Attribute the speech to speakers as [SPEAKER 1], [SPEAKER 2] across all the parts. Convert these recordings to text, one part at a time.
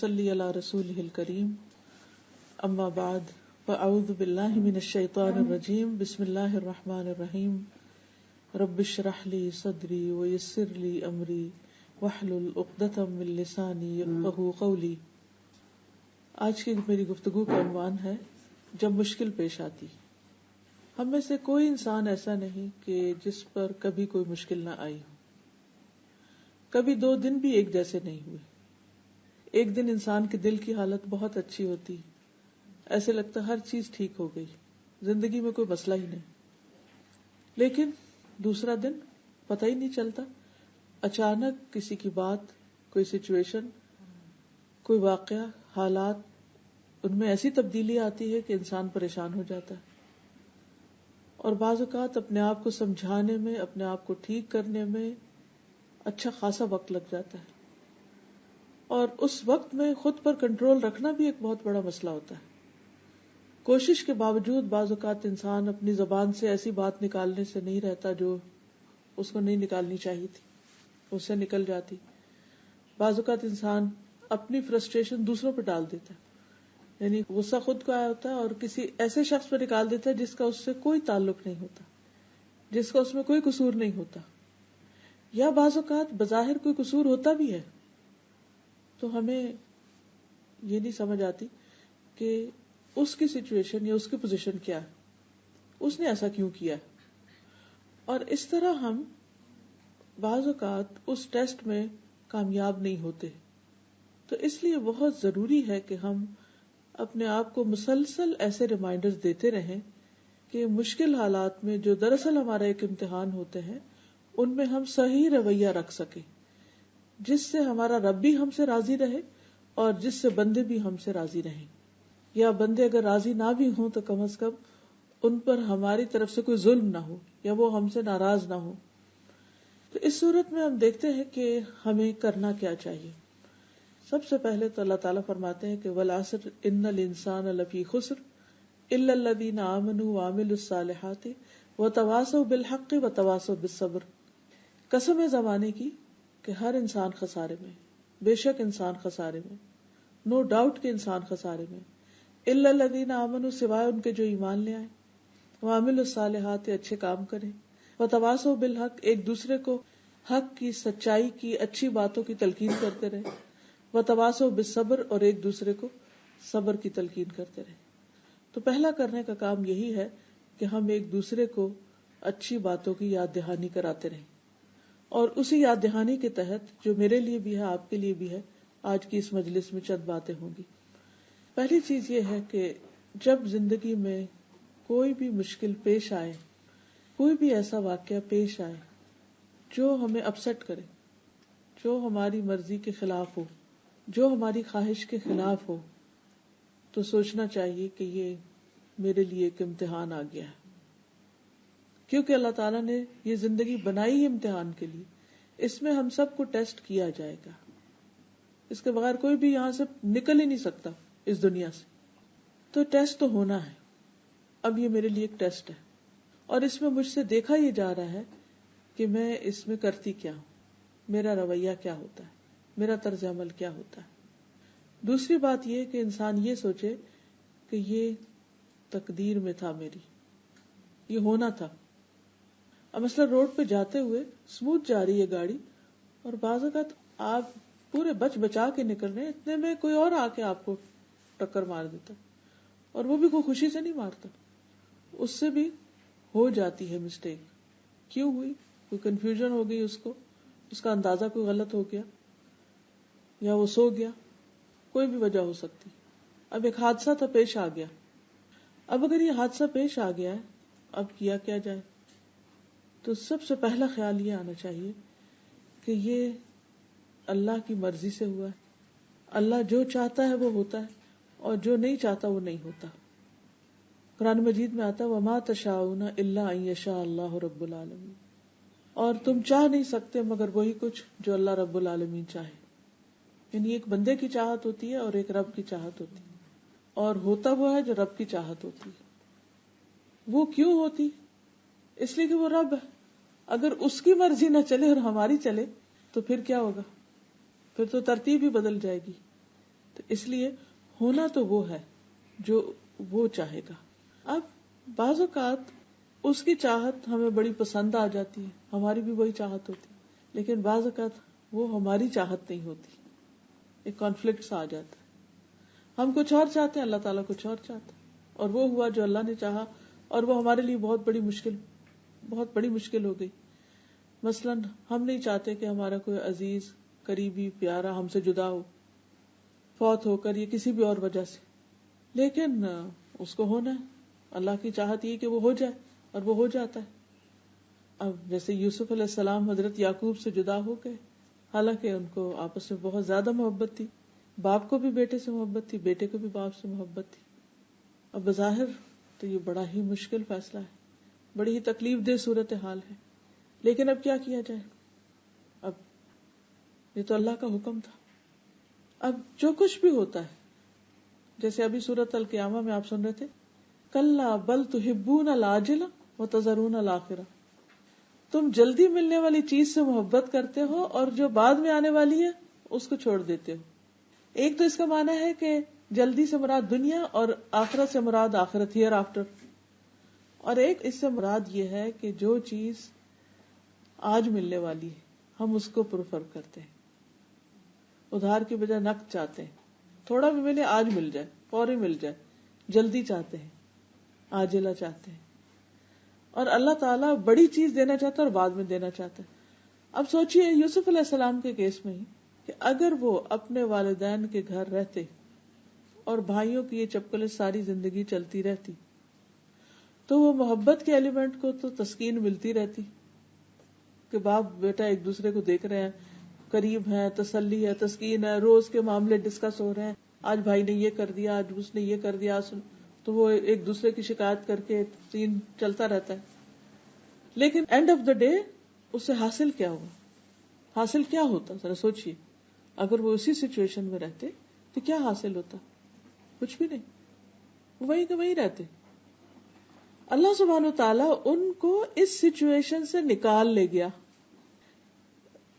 [SPEAKER 1] صلی علی رسولہ الکریم اما بعد فاعوذ باللہ من الشیطان الرجیم بسم اللہ الرحمن الرحیم رب اشرح لی صدری ویسر لی امری واحلل عقدۃ من لسانی یفقہوا قولی۔ آج کی میری گفتگو کا عنوان ہے جب مشکل پیش آتی۔ ہم میں سے کوئی انسان ایسا نہیں کہ جس پر کبھی کوئی مشکل نہ آئی ہو۔ کبھی 2 دن بھی ایک جیسے نہیں ہوئے۔ ایک دن انسان کے دل کی حالت بہت اچھی ہوتی، ایسے لگتا ہر چیز ٹھیک ہو گئی، زندگی میں کوئی مسئلہ ہی نہیں۔ لیکن دوسرا دن پتہ ہی نہیں چلتا، اچانک کسی کی بات، کوئی سچویشن، کوئی واقعہ، حالات، ان میں ایسی تبدیلی آتی ہے کہ انسان پریشان ہو جاتا ہے، اور بعض اوقات اپنے آپ کو سمجھانے میں، اپنے آپ کو ٹھیک کرنے میں اچھا خاصا وقت لگ جاتا ہے، اور اس وقت میں خود پر کنٹرول رکھنا بھی ایک بہت بڑا مسئلہ ہوتا ہے۔ کوشش کے باوجود بعض اوقات انسان اپنی زبان سے ایسی بات نکالنے سے نہیں رہتا جو اس کو نہیں نکالنی چاہیے تھی، اس سے نکل جاتی۔ بعض اوقات انسان اپنی فرسٹریشن دوسروں پہ ڈال دیتا ہے، یعنی غصہ خود کو آیا ہوتا ہے اور کسی ایسے شخص پہ نکال دیتا ہے جس کا اس سے کوئی تعلق نہیں ہوتا، جس کا اس میں کوئی قصور نہیں ہوتا، یا بعض اوقات بظاہر کوئی قصور ہوتا بھی ہے، تو ہمیں یہ نہیں سمجھ آتی کہ اس کی سچویشن یا اس کی پوزیشن کیا ہے، اس نے ایسا کیوں کیا ہے، اور اس طرح ہم بعض اوقات اس ٹیسٹ میں کامیاب نہیں ہوتے۔ تو اس لیے بہت ضروری ہے کہ ہم اپنے آپ کو مسلسل ایسے ریمائنڈرز دیتے رہیں کہ مشکل حالات میں جو دراصل ہمارا ایک امتحان ہوتے ہیں، ان میں ہم صحیح رویہ رکھ سکیں، جس سے ہمارا رب بھی ہم سے راضی رہے اور جس سے بندے بھی ہم سے راضی رہیں، یا بندے اگر راضی نہ بھی ہوں تو کم از کم ان پر ہماری طرف سے کوئی ظلم نہ ہو یا وہ ہم سے ناراض نہ ہو۔ تو اس صورت میں ہم دیکھتے ہیں کہ ہمیں کرنا کیا چاہیے۔ سب سے پہلے تو اللہ تعالیٰ فرماتے ہیں کہ والعصر ان الانسان لفی خسر الا الذین آمنوا وعملوا الصالحات وتواصوا بالحق وتواصوا بالصبر۔ قسم ہے زمانے کی کہ ہر انسان خسارے میں، بے شک انسان خسارے میں، نو ڈاؤٹ کہ انسان خسارے میں، الا الذین آمنوا سوائے ان کے جو ایمان لے آئے، وعملوا الصالحات اچھے کام کریں، وتواصوا بالحق ایک دوسرے کو حق کی، سچائی کی، اچھی باتوں کی تلقین کرتے رہے، وتواصوا بالصبر اور ایک دوسرے کو صبر کی تلقین کرتے رہے۔ تو پہلا کرنے کا کام یہی ہے کہ ہم ایک دوسرے کو اچھی باتوں کی یاد دہانی کراتے رہیں، اور اسی یاد دہانی کے تحت جو میرے لیے بھی ہے، آپ کے لیے بھی ہے، آج کی اس مجلس میں چند باتیں ہوں گی۔ پہلی چیز یہ ہے کہ جب زندگی میں کوئی بھی مشکل پیش آئے، کوئی بھی ایسا واقعہ پیش آئے جو ہمیں اپسٹ کرے، جو ہماری مرضی کے خلاف ہو، جو ہماری خواہش کے خلاف ہو، تو سوچنا چاہیے کہ یہ میرے لیے ایک امتحان آ گیا ہے، کیونکہ اللہ تعالیٰ نے یہ زندگی بنائی ہی امتحان کے لیے۔ اس میں ہم سب کو ٹیسٹ کیا جائے گا، اس کے بغیر کوئی بھی یہاں سے نکل ہی نہیں سکتا اس دنیا سے، تو ٹیسٹ تو ہونا ہے۔ اب یہ میرے لیے ایک ٹیسٹ ہے، اور اس میں مجھ سے دیکھا یہ جا رہا ہے کہ میں اس میں کرتی کیا ہوں، میرا رویہ کیا ہوتا ہے، میرا طرز عمل کیا ہوتا ہے۔ دوسری بات یہ کہ انسان یہ سوچے کہ یہ تقدیر میں تھا، میری یہ ہونا تھا۔ اب مثلا روڈ پہ جاتے ہوئے اسموتھ جا رہی ہے گاڑی، اور بعض اوقات آپ پورے بچا کے نکل رہے ہیں، اتنے میں کوئی اور آ کے آپ کو ٹکر مار دیتا، اور وہ بھی کوئی خوشی سے نہیں مارتا، اس سے بھی ہو جاتی ہے مسٹیک۔ کیوں ہوئی؟ کوئی کنفیوژن ہو گئی، اس کا اندازہ کوئی غلط ہو گیا، یا وہ سو گیا، کوئی بھی وجہ ہو سکتی۔ اب ایک حادثہ تھا، پیش آ گیا۔ اب اگر یہ حادثہ پیش آ گیا ہے، اب کیا جائے؟ تو سب سے پہلا خیال یہ آنا چاہیے کہ یہ اللہ کی مرضی سے ہوا ہے، اللہ جو چاہتا ہے وہ ہوتا ہے، اور جو نہیں چاہتا وہ نہیں ہوتا۔ قرآن مجید میں آتا ہے وَمَا تَشَاءُونَ إِلَّا أَن يَشَاءَ اللَّهُ رَبُّ الْعَالَمِينَ، اور تم چاہ نہیں سکتے مگر وہی کچھ جو اللہ رب العالمین چاہے۔ یعنی ایک بندے کی چاہت ہوتی ہے اور ایک رب کی چاہت ہوتی ہے، اور ہوتا وہ ہے جو رب کی چاہت ہوتی ہے۔ وہ کیوں ہوتی؟ اس لیے کہ وہ رب ہے۔ اگر اس کی مرضی نہ چلے اور ہماری چلے تو پھر کیا ہوگا؟ پھر تو ترتیب ہی بدل جائے گی۔ اس لیے ہونا تو وہ ہے جو وہ چاہے گا. اب بعض اوقات اس کی چاہت ہمیں بڑی پسند آ جاتی ہے، ہماری بھی وہی چاہت ہوتی، لیکن بعض اوقات وہ ہماری چاہت نہیں ہوتی، ایک کانفلکٹ سا آ جاتا ہے. ہم کچھ اور چاہتے ہیں، اللہ تعالیٰ کچھ اور چاہتا ہے، اور وہ ہوا جو اللہ نے چاہا، اور وہ ہمارے لیے بہت بڑی مشکل ہو گئی. مثلاً ہم نہیں چاہتے کہ ہمارا کوئی عزیز قریبی پیارا ہم سے جدا ہو، فوت ہو کر یا کسی بھی اور وجہ سے، لیکن اس کو ہونا ہے. اللہ کی چاہت یہ کہ وہ ہو جائے، اور وہ ہو جاتا ہے. اب جیسے یوسف علیہ السلام حضرت یعقوب سے جدا ہو گئے، حالانکہ ان کو آپس میں بہت زیادہ محبت تھی، باپ کو بھی بیٹے سے محبت تھی، بیٹے کو بھی باپ سے محبت تھی. اب بظاہر تو یہ بڑا ہی مشکل فیصلہ ہے، بڑی ہی تکلیف دہ صورتحال ہے، لیکن اب کیا کیا جائے؟ اب یہ تو اللہ کا حکم تھا. اب جو کچھ بھی ہوتا ہے، جیسے ابھی سورۃ القیامہ میں آپ سن رہے تھے، کلا بل تحبون العاجلہ وتذرون الآخرہ، تم جلدی ملنے والی چیز سے محبت کرتے ہو اور جو بعد میں آنے والی ہے اس کو چھوڑ دیتے ہو. ایک تو اس کا معنی ہے کہ جلدی سے مراد دنیا، اور آخرت سے مراد آخرت، ہیئر آفٹر. اور ایک اس سے مراد یہ ہے کہ جو چیز آج ملنے والی ہے ہم اس کو پریفر کرتے ہیں، ادھار کی بجائے نقد چاہتے ہیں، تھوڑا بھی ملے آج مل جائے، فوری مل جائے، جلدی چاہتے ہیں، عاجلہ چاہتے ہیں. اور اللہ تعالیٰ بڑی چیز دینا چاہتا ہے اور بعد میں دینا چاہتا ہے. اب سوچئے یوسف علیہ السلام کے کیس میں ہی کہ اگر وہ اپنے والدین کے گھر رہتے اور بھائیوں کی یہ چپکلیں ساری زندگی چلتی رہتی تو وہ محبت کے ایلیمنٹ کو تو تسکین ملتی رہتی کہ باپ بیٹا ایک دوسرے کو دیکھ رہے ہیں، قریب ہیں، تسلی ہے، تسکین ہے، روز کے معاملے ڈسکس ہو رہے ہیں، آج بھائی نے یہ کر دیا، آج اس نے یہ کر دیا، تو وہ ایک دوسرے کی شکایت کر کے سین چلتا رہتا ہے. لیکن اینڈ آف دا ڈے اس سے حاصل کیا ہوا؟ حاصل کیا ہوتا؟ ذرا سوچئے، اگر وہ اسی سچویشن میں رہتے تو کیا حاصل ہوتا؟ کچھ بھی نہیں، وہیں کہ وہیں رہتے. اللہ سبحانہ و تعالیٰ ان کو اس سچویشن سے نکال لے گیا.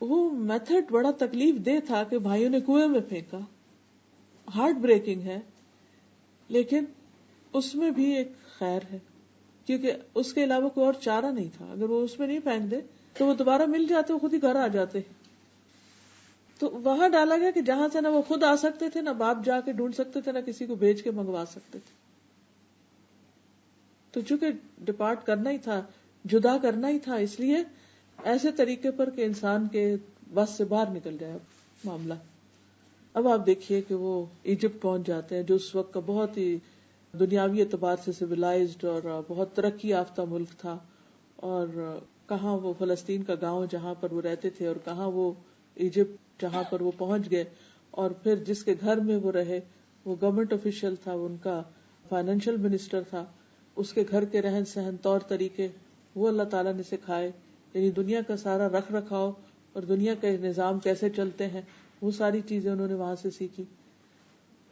[SPEAKER 1] وہ میتھڈ بڑا تکلیف دہ تھا کہ بھائیوں نے کنویں میں پھینکا، ہارٹ بریکنگ ہے، لیکن اس میں بھی ایک خیر ہے، کیونکہ اس کے علاوہ کوئی اور چارہ نہیں تھا. اگر وہ اس میں نہیں پھینک دے تو وہ دوبارہ مل جاتے، وہ خود ہی گھر آ جاتے. تو وہاں ڈالا گیا کہ جہاں سے نہ وہ خود آ سکتے تھے، نہ باپ جا کے ڈھونڈ سکتے تھے، نہ کسی کو بھیج کے منگوا سکتے تھے. تو چونکہ ڈپارٹ کرنا ہی تھا، جدا کرنا ہی تھا، اس لیے ایسے طریقے پر کہ انسان کے بس سے باہر نکل جائے معاملہ. اب آپ دیکھیے کہ وہ ایجپٹ پہنچ جاتے ہیں، جو اس وقت کا بہت ہی دنیاوی اعتبار سے سویلائزڈ اور بہت ترقی یافتہ ملک تھا. اور کہاں وہ فلسطین کا گاؤں جہاں پر وہ رہتے تھے، اور کہاں وہ ایجپٹ جہاں پر وہ پہنچ گئے. اور پھر جس کے گھر میں وہ رہے وہ گورنمنٹ آفیشل تھا، ان کا فائنینشیل منسٹر تھا، اس کے گھر کے رہن سہن طور طریقے وہ اللہ تعالیٰ نے سکھائے. یعنی دنیا کا سارا رکھ رکھاؤ اور دنیا کے نظام کیسے چلتے ہیں وہ ساری چیزیں انہوں نے وہاں سے سیکھی.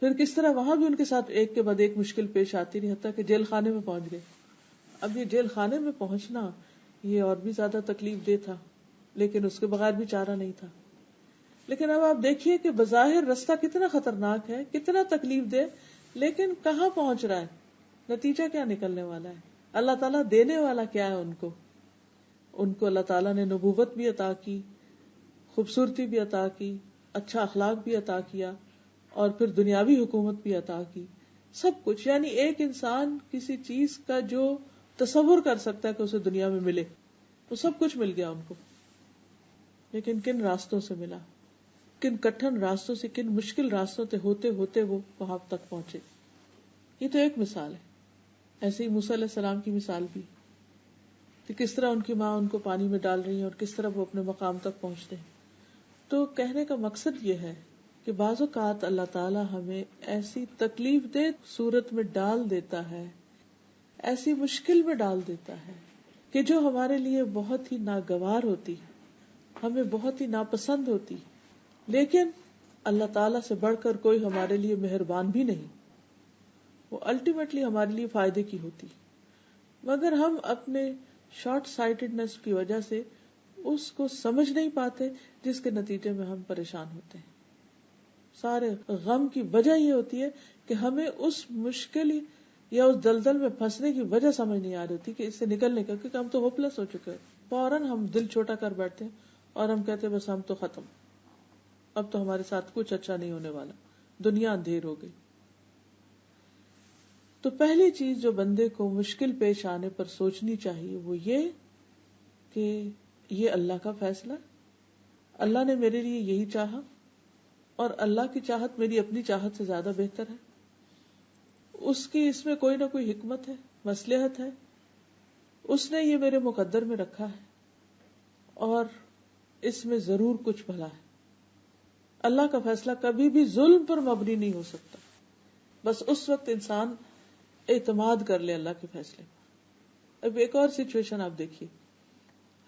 [SPEAKER 1] پھر کس طرح وہاں بھی ان کے ساتھ ایک کے بعد ایک مشکل پیش آتی رہی، حتیٰ کہ جیل خانے میں پہنچ گئے. اب یہ جیل خانے میں پہنچنا یہ اور بھی زیادہ تکلیف دہ تھا، لیکن اس کے بغیر بھی چارہ نہیں تھا. لیکن اب آپ دیکھیے کہ بظاہر رستہ کتنا خطرناک ہے، کتنا تکلیف دہ، لیکن کہاں پہنچ رہا ہے، نتیجہ کیا نکلنے والا ہے، اللہ تعالیٰ دینے والا کیا ہے. ان کو اللہ تعالیٰ نے نبوت بھی عطا کی، خوبصورتی بھی عطا کی، اچھا اخلاق بھی عطا کیا، اور پھر دنیاوی حکومت بھی عطا کی، سب کچھ. یعنی ایک انسان کسی چیز کا جو تصور کر سکتا ہے کہ اسے دنیا میں ملے، وہ سب کچھ مل گیا ان کو. لیکن کن راستوں سے ملا، کن کٹھن راستوں سے، کن مشکل راستوں سے ہوتے ہوتے وہ وہاں تک پہنچے. یہ تو ایک مثال ہے. ایسے ہی موسیٰ علیہ السلام کی مثال بھی کہ کس طرح ان کی ماں ان کو پانی میں ڈال رہی ہیں اور کس طرح وہ اپنے مقام تک پہنچتے ہیں. تو کہنے کا مقصد یہ ہے کہ بعض اوقات اللہ تعالیٰ ہمیں ایسی تکلیف دہ صورت میں ڈال دیتا ہے، ایسی مشکل میں ڈال دیتا ہے کہ جو ہمارے لیے بہت ہی ناگوار ہوتی، ہمیں بہت ہی ناپسند ہوتی، لیکن اللہ تعالیٰ سے بڑھ کر کوئی ہمارے لیے مہربان بھی نہیں. وہ الٹیمیٹلی ہمارے لیے فائدے کی ہوتی، مگر ہم اپنے شارٹ سائٹڈنس کی وجہ سے اس کو سمجھ نہیں پاتے، جس کے نتیجے میں ہم پریشان ہوتے ہیں. سارے غم کی وجہ یہ ہوتی ہے کہ ہمیں اس مشکل یا اس دلدل میں پھنسنے کی وجہ سمجھ نہیں آ رہی ہوتی کہ اس سے نکلنے کا، کیونکہ ہم تو ہوپلیس ہو چکے ہیں. فوراً ہم دل چھوٹا کر بیٹھتے ہیں اور ہم کہتے ہیں بس ہم تو ختم، اب تو ہمارے ساتھ کچھ اچھا نہیں ہونے والا، دنیا اندھیر ہو گئی. تو پہلی چیز جو بندے کو مشکل پیش آنے پر سوچنی چاہیے وہ یہ کہ یہ اللہ کا فیصلہ، اللہ نے میرے لیے یہی چاہا اور اللہ کی چاہت میری اپنی چاہت سے زیادہ بہتر ہے. اس کی اس میں کوئی نہ کوئی حکمت ہے، مصلحت ہے، اس نے یہ میرے مقدر میں رکھا ہے اور اس میں ضرور کچھ بھلا ہے. اللہ کا فیصلہ کبھی بھی ظلم پر مبنی نہیں ہو سکتا. بس اس وقت انسان اعتماد کر لے اللہ کے فیصلے پر. اب ایک اور سچویشن آپ دیکھیے،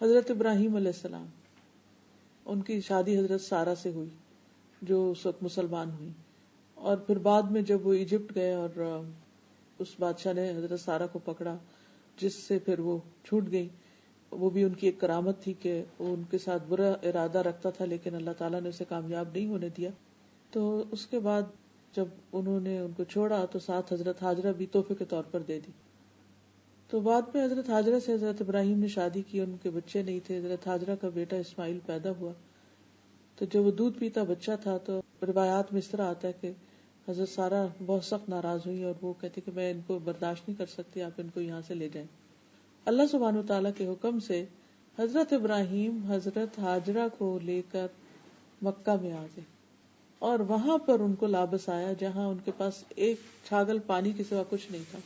[SPEAKER 1] حضرت ابراہیم علیہ السلام، ان کی شادی حضرت سارہ سے ہوئی جو اس وقت مسلمان ہوئی، اور پھر بعد میں جب وہ ایجپٹ گئے اور اس بادشاہ نے حضرت سارہ کو پکڑا جس سے پھر وہ چھوٹ گئی. وہ بھی ان کی ایک کرامت تھی کہ وہ ان کے ساتھ برا ارادہ رکھتا تھا لیکن اللہ تعالیٰ نے اسے کامیاب نہیں ہونے دیا. تو اس کے بعد جب انہوں نے ان کو چھوڑا تو ساتھ حضرت ہاجرہ بھی تحفے کے طور پر دے دی. تو بعد میں حضرت ہاجرہ سے حضرت ابراہیم نے شادی کی، ان کے بچے نہیں تھے. حضرت ہاجرہ کا بیٹا اسماعیل پیدا ہوا. تو جب وہ دودھ پیتا بچہ تھا تو روایات میں اس طرح آتا ہے کہ حضرت سارہ بہت سخت ناراض ہوئی اور وہ کہتی کہ میں ان کو برداشت نہیں کر سکتی، آپ ان کو یہاں سے لے جائیں. اللہ سبحانہ وتعالیٰ کے حکم سے حضرت ابراہیم حضرت ہاجرہ کو لے کر مکہ میں آ گئے اور وہاں پر ان کو لابس آیا جہاں ان کے پاس ایک چھاگل پانی کے سوا کچھ نہیں تھا،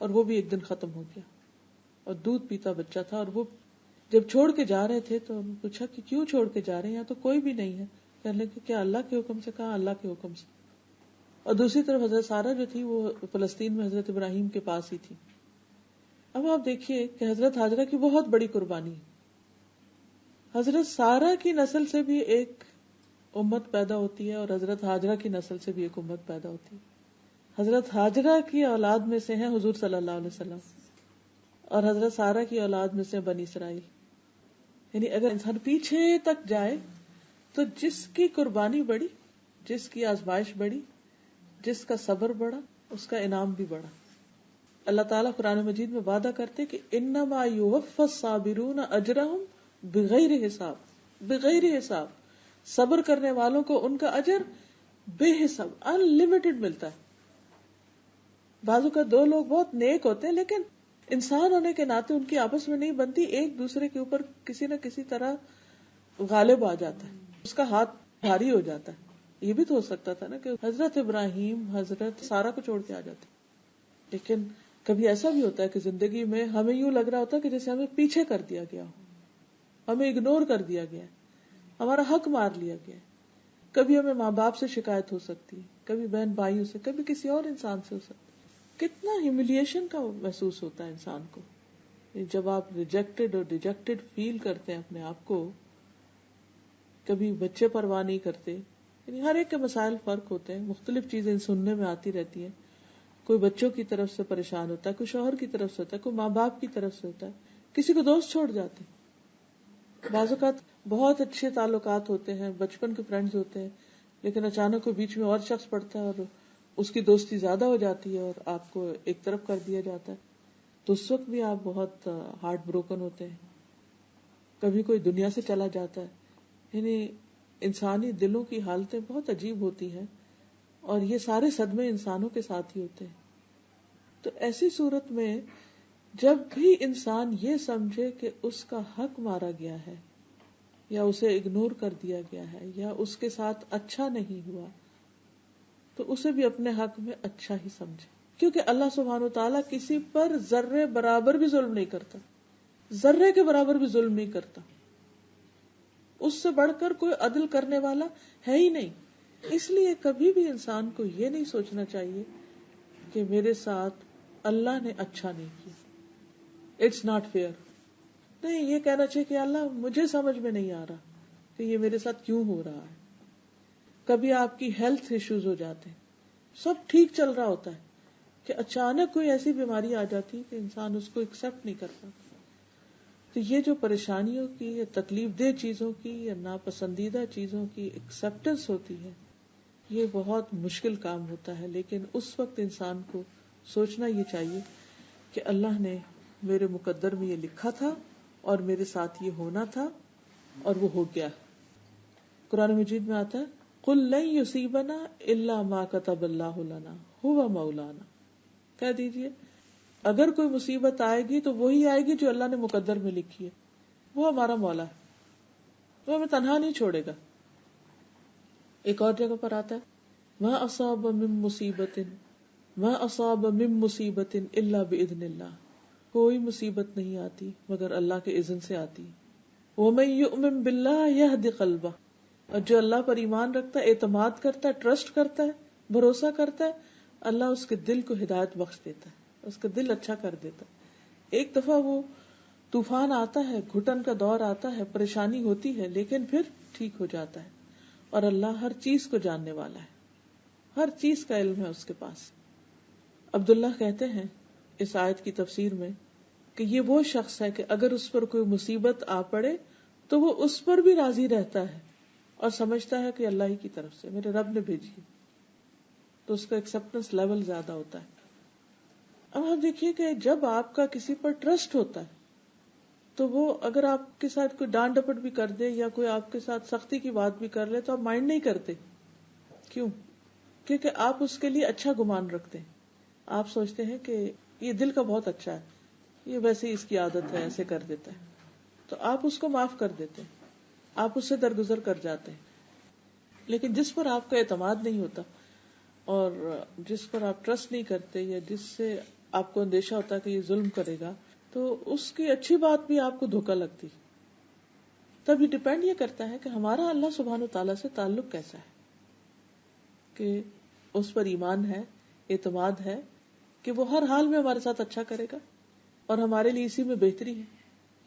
[SPEAKER 1] اور وہ بھی ایک دن ختم ہو گیا، اور دودھ پیتا بچہ تھا. اور وہ جب چھوڑ کے جا رہے تھے تو انہوں نے پوچھا کہ کیوں چھوڑ کے جا رہے ہیں، یہاں تو کوئی بھی نہیں ہے. کہنے لگے کہ کیا اللہ کے حکم سے؟ کہا اللہ کے حکم سے. اور دوسری طرف حضرت سارہ جو تھی وہ فلسطین میں حضرت ابراہیم کے پاس ہی تھی. اب آپ دیکھیے کہ حضرت ہاجرہ کی بہت بڑی قربانی، حضرت سارہ کی نسل سے بھی ایک امت پیدا ہوتی ہے اور حضرت ہاجرہ کی نسل سے بھی ایک امت پیدا ہوتی ہے. حضرت ہاجرہ کی اولاد میں سے ہیں حضور صلی اللہ علیہ وسلم، اور حضرت سارہ کی اولاد میں سے بنی اسرائیل. یعنی اگر انسان پیچھے تک جائے تو جس کی قربانی بڑی، جس کی آزمائش بڑی، جس کا صبر بڑا، اس کا انعام بھی بڑا. اللہ تعالیٰ قرآن مجید میں وعدہ کرتے کہ انما یوفی الصابرون اجرہم بغیر حساب، بغیر حساب. صبر کرنے والوں کو ان کا اجر بے حساب، ان لمیٹڈ ملتا ہے. بعض اوقات دو لوگ بہت نیک ہوتے ہیں لیکن انسان ہونے کے ناطے ان کی آپس میں نہیں بنتی، ایک دوسرے کے اوپر کسی نہ کسی طرح غالب آ جاتا ہے، اس کا ہاتھ بھاری ہو جاتا ہے. یہ بھی تو ہو سکتا تھا نا کہ حضرت ابراہیم حضرت سارہ کو چھوڑ کے آ جاتے. لیکن کبھی ایسا بھی ہوتا ہے کہ زندگی میں ہمیں یوں لگ رہا ہوتا ہے کہ جیسے ہمیں پیچھے کر دیا گیا ہو، ہمیں اگنور کر دیا گیا ہے، ہمارا حق مار لیا گیا ہے. کبھی ہمیں ماں باپ سے شکایت ہو سکتی ہے، کبھی بہن بھائیوں سے، کبھی کسی اور انسان سے ہو سکتی ہے. کتنا ہیوملیشن کا محسوس ہوتا ہے انسان کو جب آپ ریجیکٹڈ اور ڈیجیکٹڈ فیل کرتے ہیں اپنے آپ کو. کبھی بچے پرواہ نہیں کرتے. یعنی ہر ایک کے مسائل فرق ہوتے ہیں، مختلف چیزیں سننے میں آتی رہتی ہیں. کوئی بچوں کی طرف سے پریشان ہوتا ہے، کوئی شوہر کی طرف سے ہوتا ہے، کوئی ماں باپ کی طرف سے ہوتا ہے، کسی کو دوست چھوڑ جاتے ہیں. بعض اوقات بہت اچھے تعلقات ہوتے ہیں، بچپن کے فرینڈز ہوتے ہیں، لیکن اچانک کوئی بیچ میں اور شخص پڑتا ہے اور اس کی دوستی زیادہ ہو جاتی ہے اور آپ کو ایک طرف کر دیا جاتا ہے. تو اس وقت بھی آپ بہت ہارٹ بروکن ہوتے ہیں. کبھی کوئی دنیا سے چلا جاتا ہے. یعنی انسانی دلوں کی حالتیں بہت عجیب ہوتی ہیں اور یہ سارے صدمے انسانوں کے ساتھ ہی ہوتے ہیں. تو ایسی صورت میں جب بھی انسان یہ سمجھے کہ اس کا حق مارا گیا ہے یا اسے اگنور کر دیا گیا ہے یا اس کے ساتھ اچھا نہیں ہوا تو اسے بھی اپنے حق میں اچھا ہی سمجھے، کیونکہ اللہ سبحانہ وتعالیٰ کسی پر ذرے برابر بھی ظلم نہیں کرتا، ذرے کے برابر بھی ظلم نہیں کرتا. اس سے بڑھ کر کوئی عدل کرنے والا ہے ہی نہیں. اس لیے کبھی بھی انسان کو یہ نہیں سوچنا چاہیے کہ میرے ساتھ اللہ نے اچھا نہیں کیا، اٹس ناٹ فیئر. نہیں، یہ کہنا چاہیے کہ اللہ مجھے سمجھ میں نہیں آ رہا کہ یہ میرے ساتھ کیوں ہو رہا ہے. کبھی آپ کی ہیلتھ ایشوز ہو جاتے ہیں، سب ٹھیک چل رہا ہوتا ہے کہ اچانک کوئی ایسی بیماری آ جاتی ہے کہ انسان اس کو ایکسپٹ نہیں کر پاتا. تو یہ جو پریشانیوں کی یا تکلیف دہ چیزوں کی یا ناپسندیدہ چیزوں کی ایکسپٹنس ہوتی ہے، یہ بہت مشکل کام ہوتا ہے، لیکن اس وقت انسان کو سوچنا یہ چاہیے کہ اللہ نے میرے مقدر میں یہ لکھا تھا اور میرے ساتھ یہ ہونا تھا اور وہ ہو گیا. قرآن مجید میں آتا ہے قُلْ لَن يُصِيبَنَا إِلَّا مَا كَتَبَ اللَّهُ لَنَا هُوَ مَوْلَانَا. کہہ دیجئے اگر کوئی مصیبت آئے گی تو وہی آئے گی جو اللہ نے مقدر میں لکھی ہے. وہ ہمارا مولا ہے، وہ ہمیں تنہا نہیں چھوڑے گا. ایک اور جگہ پر آتا ہے مَا أَصَابَ مِن مُّصِيبَةٍ مَا أَصَابَ مِن مُّصِيبَةٍ إِلَّا بِإِذْنِ اللَّهِ. کوئی مصیبت نہیں آتی مگر اللہ کے اذن سے آتی. وَمَن يُؤْمِن بِاللَّهِ يَهْدِ قَلْبَهُ. اور جو اللہ پر ایمان رکھتا ہے، اعتماد کرتا ہے، ٹرسٹ کرتا ہے، بھروسہ کرتا ہے، اللہ اس کے دل کو ہدایت بخش دیتا ہے، اس کا دل اچھا کر دیتا ہے. ایک دفعہ وہ طوفان آتا ہے، گھٹن کا دور آتا ہے، پریشانی ہوتی ہے، لیکن پھر ٹھیک ہو جاتا ہے. اور اللہ ہر چیز کو جاننے والا ہے، ہر چیز کا علم ہے اس کے پاس. عبداللہ کہتے ہیں اس آیت کی تفسیر میں کہ یہ وہ شخص ہے کہ اگر اس پر کوئی مصیبت آ پڑے تو وہ اس پر بھی راضی رہتا ہے اور سمجھتا ہے کہ اللہ ہی کی طرف سے میرے رب نے بھیجی، تو اس کا ایکسپٹنس لیول زیادہ ہوتا ہے. اب آپ دیکھیے کہ جب آپ کا کسی پر ٹرسٹ ہوتا ہے تو وہ اگر آپ کے ساتھ کوئی ڈانٹ ڈپٹ بھی کر دے یا کوئی آپ کے ساتھ سختی کی بات بھی کر لے تو آپ مائنڈ نہیں کرتے. کیوں؟ کیونکہ آپ اس کے لیے اچھا گمان رکھتے ہیں. آپ سوچتے ہیں کہ یہ دل کا بہت اچھا ہے، یہ ویسے ہی اس کی عادت ہے، ایسے کر دیتا ہے، تو آپ اس کو معاف کر دیتے ہیں، آپ اس سے درگزر کر جاتے ہیں. لیکن جس پر آپ کا اعتماد نہیں ہوتا اور جس پر آپ ٹرسٹ نہیں کرتے یا جس سے آپ کو اندیشہ ہوتا ہے کہ یہ ظلم کرے گا، تو اس کی اچھی بات بھی آپ کو دھوکا لگتی. تب یہ ڈپینڈ یہ کرتا ہے کہ ہمارا اللہ سبحانہ وتعالیٰ سے تعلق کیسا ہے، کہ اس پر ایمان ہے، اعتماد ہے کہ وہ ہر حال میں ہمارے ساتھ اچھا کرے گا اور ہمارے لیے اسی میں بہتری ہے.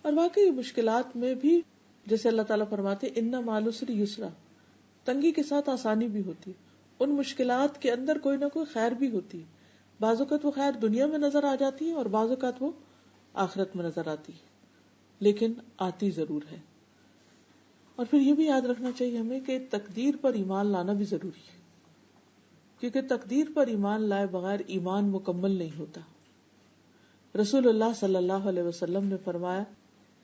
[SPEAKER 1] اور واقعی مشکلات میں بھی جیسے اللہ تعالیٰ فرماتے ان مع العسر یسرا، تنگی کے ساتھ آسانی بھی ہوتی ہے. ان مشکلات کے اندر کوئی نہ کوئی خیر بھی ہوتی ہے. بعض اوقات وہ خیر دنیا میں نظر آ جاتی ہے اور بعض اوقات وہ آخرت میں نظر آتی ہے، لیکن آتی ضرور ہے. اور پھر یہ بھی یاد رکھنا چاہیے ہمیں کہ تقدیر پر ایمان لانا بھی ضروری ہے، کیونکہ تقدیر پر ایمان لائے بغیر ایمان مکمل نہیں ہوتا. رسول اللہ صلی اللہ علیہ وسلم نے فرمایا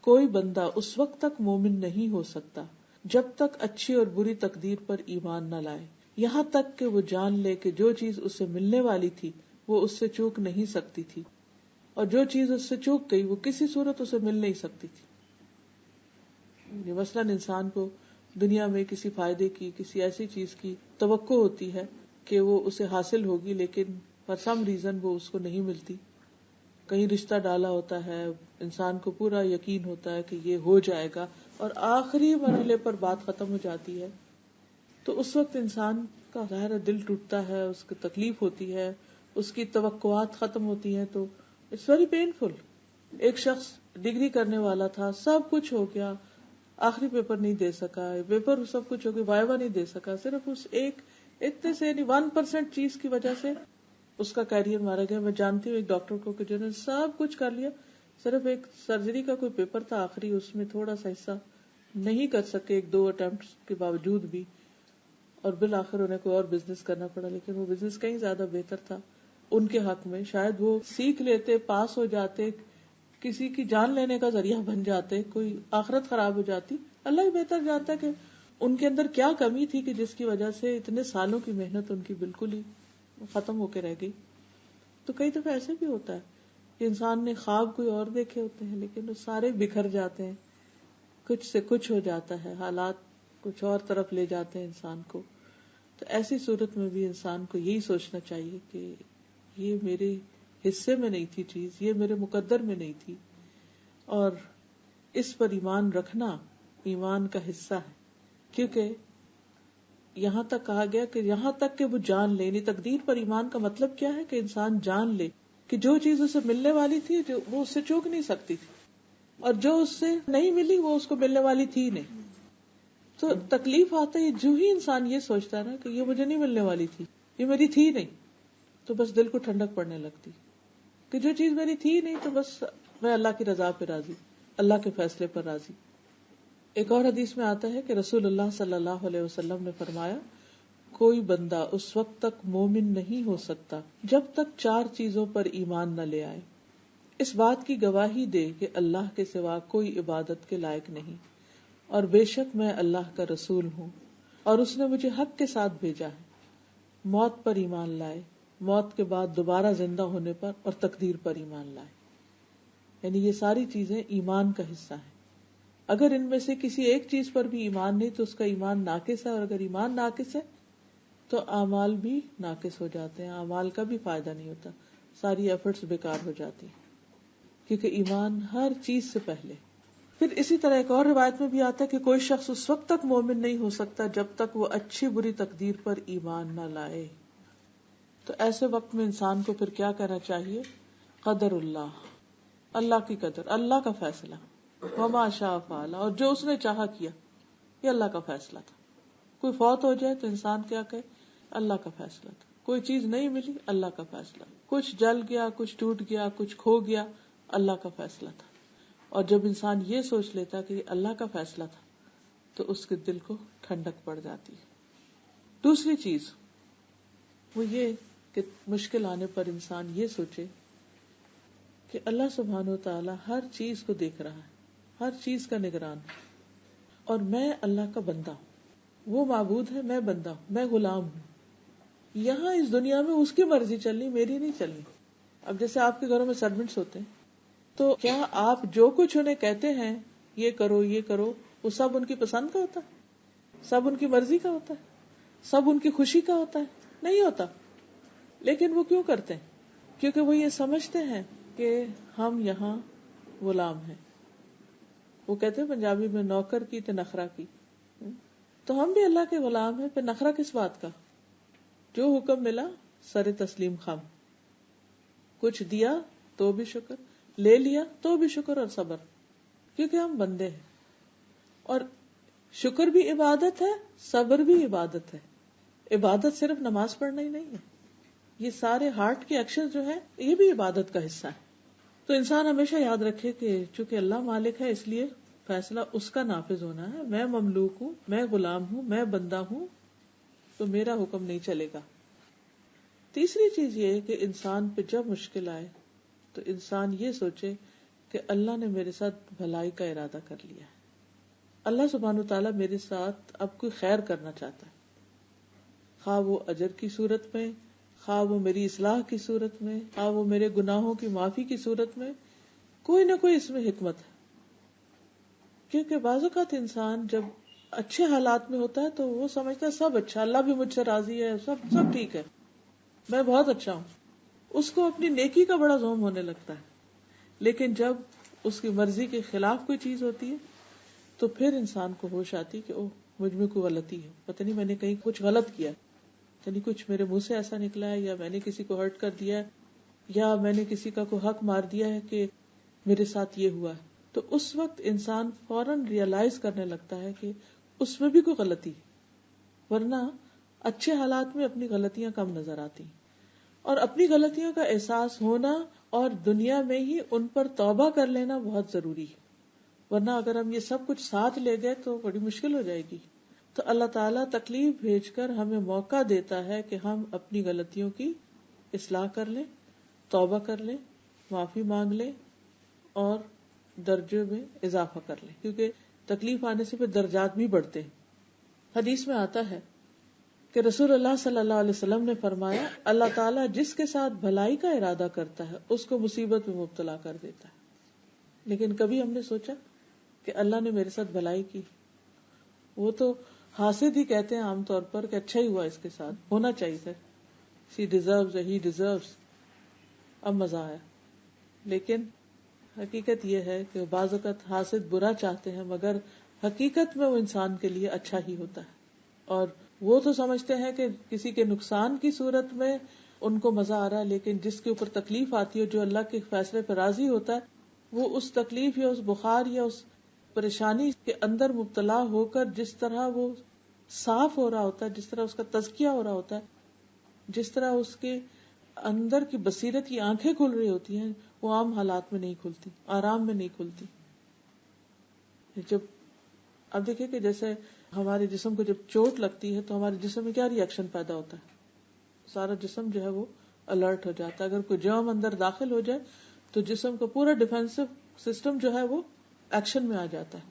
[SPEAKER 1] کوئی بندہ اس وقت تک مومن نہیں ہو سکتا جب تک اچھی اور بری تقدیر پر ایمان نہ لائے، یہاں تک کہ وہ جان لے کہ جو چیز اسے ملنے والی تھی وہ اس سے چوک نہیں سکتی تھی، اور جو چیز اس سے چوک گئی وہ کسی صورت اسے مل نہیں سکتی تھی. مثلاً انسان کو دنیا میں کسی فائدے کی، کسی ایسی چیز کی توقع ہوتی ہے کہ وہ اسے حاصل ہوگی، لیکن فار سم ریزن وہ اس کو نہیں ملتی. کہیں رشتہ ڈالا ہوتا ہے، انسان کو پورا یقین ہوتا ہے کہ یہ ہو جائے گا، اور آخری مرحلے پر بات ختم ہو جاتی ہے، تو اس وقت انسان کا ظاہر دل ٹوٹتا ہے، اس کو تکلیف ہوتی ہے، اس کی توقعات ختم ہوتی ہیں، تو اٹس ویری پینفل. ایک شخص ڈگری کرنے والا تھا، سب کچھ ہو گیا، آخری پیپر نہیں دے سکا، پیپر سب کچھ ہو گیا، وائوا نہیں دے سکا، صرف اس ایک اتنے سے 1% چیز کی وجہ سے اس کا کیریئر مارا گیا. میں جانتی ہوں ایک ڈاکٹر کو کہ جنہوں نے سب کچھ کر لیا، صرف ایک سرجری کا کوئی پیپر تھا آخری، اس میں تھوڑا سا حصہ نہیں کر سکے 1-2 اٹمپٹس کے باوجود بھی، اور بالآخر انہیں کوئی اور بزنس کرنا پڑا، لیکن وہ بزنس کہیں زیادہ بہتر تھا ان کے حق میں. شاید وہ سیکھ لیتے، پاس ہو جاتے، کسی کی جان لینے کا ذریعہ بن جاتے، کوئی آخرت خراب ہو جاتی. اللہ ہی بہتر جانتا ہے کہ ان کے اندر کیا کمی تھی کہ جس کی وجہ سے اتنے سالوں کی محنت ان کی بالکل ہی ختم ہو کے رہ گئی. تو کئی دفعہ ایسے بھی ہوتا ہے کہ انسان نے خواب کوئی اور دیکھے ہوتے ہیں لیکن وہ سارے بکھر جاتے ہیں، کچھ سے کچھ ہو جاتا ہے، حالات کچھ اور طرف لے جاتے ہیں انسان کو. تو ایسی صورت میں بھی انسان کو یہی سوچنا چاہیے کہ یہ میرے حصے میں نہیں تھی چیز، یہ میرے مقدر میں نہیں تھی، اور اس پر ایمان رکھنا ایمان کا حصہ ہے. کیونکہ یہاں تک کہا گیا کہ یہاں تک کہ وہ جان لے، یعنی تقدیر پر ایمان کا مطلب کیا ہے کہ انسان جان لے کہ جو چیز اسے ملنے والی تھی وہ اس سے چوک نہیں سکتی تھی، اور جو اس سے نہیں ملی وہ اس کو ملنے والی تھی نہیں. تو تکلیف آتا ہے جو ہی انسان یہ سوچتا ہے نا کہ یہ مجھے نہیں ملنے والی تھی، یہ میری تھی نہیں، تو بس دل کو ٹھنڈک پڑنے لگتی کہ جو چیز میری تھی نہیں تو بس میں اللہ کی رضا پہ راضی، اللہ کے فیصلے پر راضی. ایک اور حدیث میں آتا ہے کہ رسول اللہ صلی اللہ علیہ وسلم نے فرمایا کوئی بندہ اس وقت تک مومن نہیں ہو سکتا جب تک 4 چیزوں پر ایمان نہ لے آئے. اس بات کی گواہی دے کہ اللہ کے سوا کوئی عبادت کے لائق نہیں، اور بے شک میں اللہ کا رسول ہوں اور اس نے مجھے حق کے ساتھ بھیجا ہے. موت پر ایمان لائے، موت کے بعد دوبارہ زندہ ہونے پر، اور تقدیر پر ایمان لائے. یعنی یہ ساری چیزیں ایمان کا حصہ ہیں. اگر ان میں سے کسی ایک چیز پر بھی ایمان نہیں تو اس کا ایمان ناقص ہے، اور اگر ایمان ناقص ہے تو اعمال بھی ناقص ہو جاتے ہیں، اعمال کا بھی فائدہ نہیں ہوتا، ساری ایفرٹس بیکار ہو جاتی ہیں، کیونکہ ایمان ہر چیز سے پہلے. پھر اسی طرح ایک اور روایت میں بھی آتا ہے کہ کوئی شخص اس وقت تک مومن نہیں ہو سکتا جب تک وہ اچھی بری تقدیر پر ایمان نہ لائے. تو ایسے وقت میں انسان کو پھر کیا کرنا چاہیے؟ قدر اللہ، اللہ کی قدر، اللہ کا فیصلہ، وما شاء فعل، اور جو اس نے چاہا کیا، یہ اللہ کا فیصلہ تھا. کوئی فوت ہو جائے تو انسان کیا کہے؟ اللہ کا فیصلہ تھا. کوئی چیز نہیں ملی، اللہ کا فیصلہ. کچھ جل گیا، کچھ ٹوٹ گیا، کچھ کھو گیا، اللہ کا فیصلہ تھا. اور جب انسان یہ سوچ لیتا کہ یہ اللہ کا فیصلہ تھا تو اس کے دل کو ٹھنڈک پڑ جاتی ہے. دوسری چیز وہ یہ کہ مشکل آنے پر انسان یہ سوچے کہ اللہ سبحانہ و تعالی ہر چیز کو دیکھ رہا ہے، ہر چیز کا نگران ہے، اور میں اللہ کا بندہ ہوں. وہ معبود ہے، میں بندہ ہوں، میں غلام ہوں. یہاں اس دنیا میں اس کی مرضی چلنی، میری نہیں چلنی. اب جیسے آپ کے گھروں میں سرونٹس ہوتے ہیں تو کیا آپ جو کچھ انہیں کہتے ہیں یہ کرو یہ کرو، وہ سب ان کی پسند کا ہوتا ہے؟ سب ان کی مرضی کا ہوتا ہے؟ سب ان کی خوشی کا ہوتا ہے؟ نہیں ہوتا. لیکن وہ کیوں کرتے ہیں؟ کیونکہ وہ یہ سمجھتے ہیں کہ ہم یہاں غلام ہیں. وہ کہتے ہیں پنجابی میں نوکر کی تے نخرا کی. تو ہم بھی اللہ کے غلام ہیں، پھر نخرا کس بات کا؟ جو حکم ملا سر تسلیم خم. کچھ دیا تو بھی شکر، لے لیا تو بھی شکر اور صبر، کیونکہ ہم بندے ہیں. اور شکر بھی عبادت ہے، صبر بھی عبادت ہے. عبادت صرف نماز پڑھنا ہی نہیں ہے، یہ سارے ہارٹ کے ایکشن جو ہیں یہ بھی عبادت کا حصہ ہے. تو انسان ہمیشہ یاد رکھے کہ چونکہ اللہ مالک ہے اس لیے فیصلہ اس کا نافذ ہونا ہے. میں مملوک ہوں، میں غلام ہوں، میں بندہ ہوں، تو میرا حکم نہیں چلے گا. تیسری چیز یہ ہے کہ انسان پہ جب مشکل آئے تو انسان یہ سوچے کہ اللہ نے میرے ساتھ بھلائی کا ارادہ کر لیا ہے. اللہ سبحانہ و تعالیٰ میرے ساتھ اب کوئی خیر کرنا چاہتا ہے، خواہ وہ اجر کی صورت میں، خواہ وہ میری اصلاح کی صورت میں، خواہ وہ میرے گناہوں کی معافی کی صورت میں. کوئی نہ کوئی اس میں حکمت ہے. کیونکہ بعض اوقات انسان جب اچھے حالات میں ہوتا ہے تو وہ سمجھتا ہے سب اچھا، اللہ بھی مجھ سے راضی ہے، سب ٹھیک ہے، میں بہت اچھا ہوں. اس کو اپنی نیکی کا بڑا زوم ہونے لگتا ہے. لیکن جب اس کی مرضی کے خلاف کوئی چیز ہوتی ہے تو پھر انسان کو ہوش آتی کہ اوہ مجھ میں کوئی غلطی ہے، پتہ نہیں میں نے کہیں کچھ غلط کیا، یعنی کچھ میرے منہ سے ایسا نکلا ہے، یا میں نے کسی کو ہرٹ کر دیا ہے، یا میں نے کسی کا کوئی حق مار دیا ہے کہ میرے ساتھ یہ ہوا ہے. تو اس وقت انسان فوراً ریئلائز کرنے لگتا ہے کہ اس میں بھی کوئی غلطی ہے. ورنہ اچھے حالات میں اپنی غلطیاں کم نظر آتی ہیں، اور اپنی غلطیوں کا احساس ہونا اور دنیا میں ہی ان پر توبہ کر لینا بہت ضروری ہے. ورنہ اگر ہم یہ سب کچھ ساتھ لے گئے تو بڑی مشکل ہو جائے گی. تو اللہ تعالیٰ تکلیف بھیج کر ہمیں موقع دیتا ہے کہ ہم اپنی غلطیوں کی اصلاح کر لیں، توبہ کر لیں، معافی مانگ لیں، اور درجے میں اضافہ کر لیں، کیونکہ تکلیف آنے سے پھر درجات بھی بڑھتے ہیں. حدیث میں آتا ہے کہ رسول اللہ صلی اللہ علیہ وسلم نے فرمایا اللہ تعالیٰ جس کے ساتھ بھلائی کا ارادہ کرتا ہے اس کو مصیبت میں مبتلا کر دیتا ہے. لیکن کبھی ہم نے سوچا کہ اللہ نے میرے ساتھ بھلائی کی؟ وہ تو حاسد ہی کہتے ہیں عام طور پر کہ اچھا ہی ہوا، اس کے ساتھ ہونا چاہیے تھا، she deserves he deserves. اب مزہ آیا. لیکن حقیقت یہ ہے کہ بعض اوقات حاسد برا چاہتے ہیں مگر حقیقت میں وہ انسان کے لیے اچھا ہی ہوتا ہے. اور وہ تو سمجھتے ہیں کہ کسی کے نقصان کی صورت میں ان کو مزہ آ رہا ہے، لیکن جس کے اوپر تکلیف آتی ہے، جو اللہ کے فیصلے پر راضی ہوتا ہے، وہ اس تکلیف یا اس بخار یا اس پریشانی کے اندر مبتلا ہو کر جس طرح وہ صاف ہو رہا ہوتا ہے، جس طرح اس کا تزکیہ ہو رہا ہوتا ہے، جس طرح اس کے اندر کی بصیرت کی آنکھیں کھل رہی ہوتی ہیں، وہ عام حالات میں نہیں کھلتی، آرام میں نہیں کھلتی. جب اب دیکھیں کہ جیسے ہمارے جسم کو جب چوٹ لگتی ہے تو ہمارے جسم میں کیا ری ایکشن پیدا ہوتا ہے؟ سارا جسم جو ہے وہ الرٹ ہو جاتا ہے. اگر کوئی جرم اندر داخل ہو جائے تو جسم کا پورا ڈیفینسو سسٹم جو ہے وہ ایکشن میں آ جاتا ہے.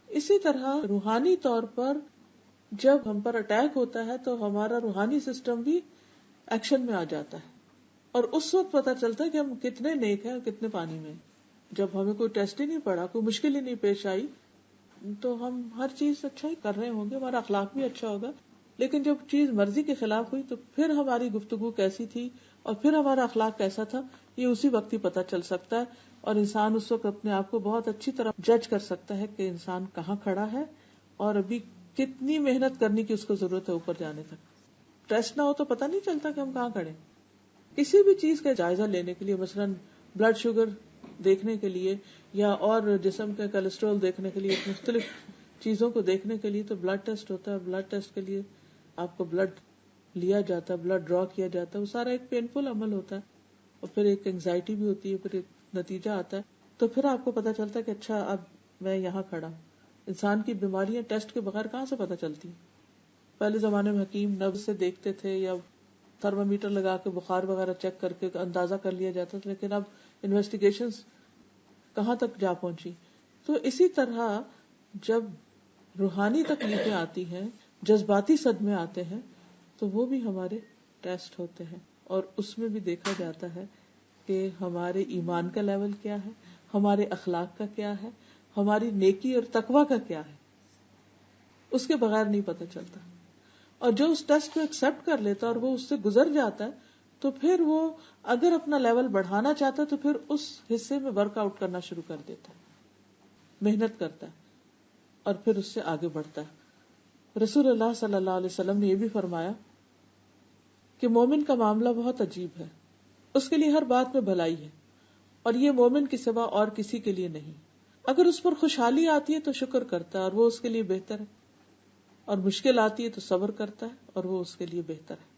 [SPEAKER 1] اسی طرح روحانی طور پر جب ہم پر اٹیک ہوتا ہے تو ہمارا روحانی سسٹم بھی ایکشن میں آ جاتا ہے, اور اس وقت پتا چلتا ہے کہ ہم کتنے نیک ہیں اور کتنے پانی میں. جب ہمیں کوئی ٹیسٹ ہی نہیں پڑا, کوئی مشکل ہی نہیں پیش آئی, تو ہم ہر چیز اچھا ہی کر رہے ہوں گے, ہمارا اخلاق بھی اچھا ہوگا. لیکن جب چیز مرضی کے خلاف ہوئی تو پھر ہماری گفتگو کیسی تھی اور پھر ہمارا اخلاق کیسا تھا, یہ اسی وقت ہی پتا چل سکتا ہے. اور انسان اس وقت اپنے آپ کو بہت اچھی طرح جج کر سکتا ہے کہ انسان کہاں کھڑا ہے اور ابھی کتنی محنت کرنے کی اس کو ضرورت ہے اوپر جانے تک. ٹیسٹ نہ ہو تو پتہ نہیں چلتا کہ ہم کہاں کھڑے. کسی بھی چیز کا جائزہ لینے کے لیے, مثلاً بلڈ شوگر دیکھنے کے لیے یا اور جسم کا کولیسٹرول دیکھنے کے لیے, مختلف چیزوں کو دیکھنے کے لیے تو بلڈ ٹیسٹ ہوتا ہے. بلڈ ٹیسٹ کے لیے آپ کو بلڈ لیا جاتا ہے, بلڈ ڈرا کیا جاتا ہے, وہ سارا ایک پینفل عمل ہوتا ہے, اور پھر ایک انگزائٹی بھی ہوتی ہے, پھر ایک نتیجہ آتا ہے. تو پھر آپ کو پتا چلتا ہے کہ اچھا اب میں یہاں کھڑا. انسان کی بیماریاں ٹیسٹ کے بغیر کہاں سے پتا چلتی ہیں؟ پہلے زمانے میں حکیم نبض سے دیکھتے تھے یا تھرمامیٹر لگا کے بخار وغیرہ چیک کر کے اندازہ کر لیا جاتا تھا, لیکن اب انویسٹیگیشنز کہاں تک جا پہنچی. تو اسی طرح جب روحانی تکلیفیں آتی ہیں, جذباتی صدمے آتے ہیں, تو وہ بھی ہمارے ٹیسٹ ہوتے ہیں, اور اس میں بھی دیکھا جاتا ہے کہ ہمارے ایمان کا لیول کیا ہے, ہمارے اخلاق کا کیا ہے, ہماری نیکی اور تقوی کا کیا ہے. اس کے بغیر نہیں پتہ چلتا. اور جو اس ٹیسٹ کو ایکسپٹ کر لیتا اور وہ اس سے گزر جاتا ہے, تو پھر وہ اگر اپنا لیول بڑھانا چاہتا ہے تو پھر اس حصے میں ورک آؤٹ کرنا شروع کر دیتا ہے, محنت کرتا ہے, اور پھر اس سے آگے بڑھتا ہے. رسول اللہ صلی اللہ علیہ وسلم نے یہ بھی فرمایا کہ مومن کا معاملہ بہت عجیب ہے, اس کے لیے ہر بات میں بھلائی ہے, اور یہ مومن کے سوا اور کسی کے لیے نہیں. اگر اس پر خوشحالی آتی ہے تو شکر کرتا ہے اور وہ اس کے لیے بہتر ہے, اور مشکل آتی ہے تو صبر کرتا ہے اور وہ اس کے لیے بہتر ہے.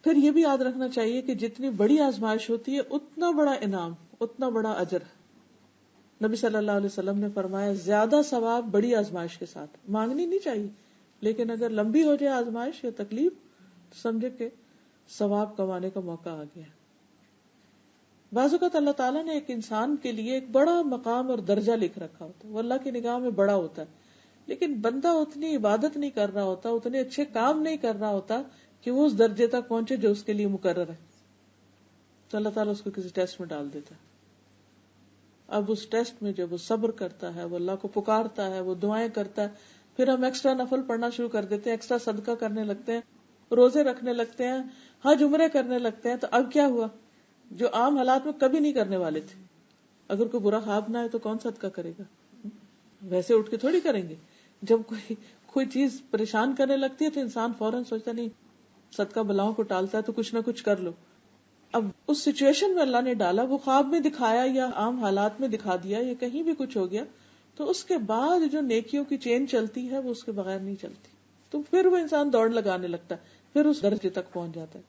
[SPEAKER 1] پھر یہ بھی یاد رکھنا چاہیے کہ جتنی بڑی آزمائش ہوتی ہے اتنا بڑا انعام, اتنا بڑا اجر ہے. نبی صلی اللہ علیہ وسلم نے فرمایا زیادہ ثواب بڑی آزمائش کے ساتھ. مانگنی نہیں چاہیے, لیکن اگر لمبی ہو جائے آزمائش یا تکلیف تو سمجھے کہ ثواب کمانے کا موقع آ گیا. بعض اوقات اللہ تعالیٰ نے ایک انسان کے لیے ایک بڑا مقام اور درجہ لکھ رکھا ہوتا ہے, وہ اللہ کی نگاہ میں بڑا ہوتا ہے, لیکن بندہ اتنی عبادت نہیں کر رہا ہوتا, اتنے اچھے کام نہیں کر رہا ہوتا کہ وہ اس درجے تک پہنچے جو اس کے لیے مقرر ہے. تو اللہ تعالیٰ اس کو کسی ٹیسٹ میں ڈال دیتا ہے. اب اس ٹیسٹ میں جب وہ صبر کرتا ہے, وہ اللہ کو پکارتا ہے, وہ دعائیں کرتا ہے, پھر ہم ایکسٹرا نفل پڑھنا شروع کر دیتے ہیں, ایکسٹرا صدقہ کرنے لگتے ہیں, روزے رکھنے لگتے ہیں, حج عمرے کرنے لگتے ہیں. تو اب کیا ہوا, جو عام حالات میں کبھی نہیں کرنے والے تھے. اگر کوئی برا خواب نہ ہے تو کون صدقہ کرے گا؟ ویسے اٹھ کے تھوڑی کریں گے. جب کوئی چیز پریشان کرنے لگتی ہے تو انسان فوراً سوچتا نہیں, صدقہ بلاؤں کو ٹالتا ہے تو کچھ نہ کچھ کر لو. اب اس سچویشن میں اللہ نے ڈالا, وہ خواب میں دکھایا یا عام حالات میں دکھا دیا یا کہیں بھی کچھ ہو گیا, تو اس کے بعد جو نیکیوں کی چین چلتی ہے وہ اس کے بغیر نہیں چلتی. تو پھر وہ انسان دوڑ لگانے لگتا ہے, پھر اس درجے تک پہنچ جاتا ہے.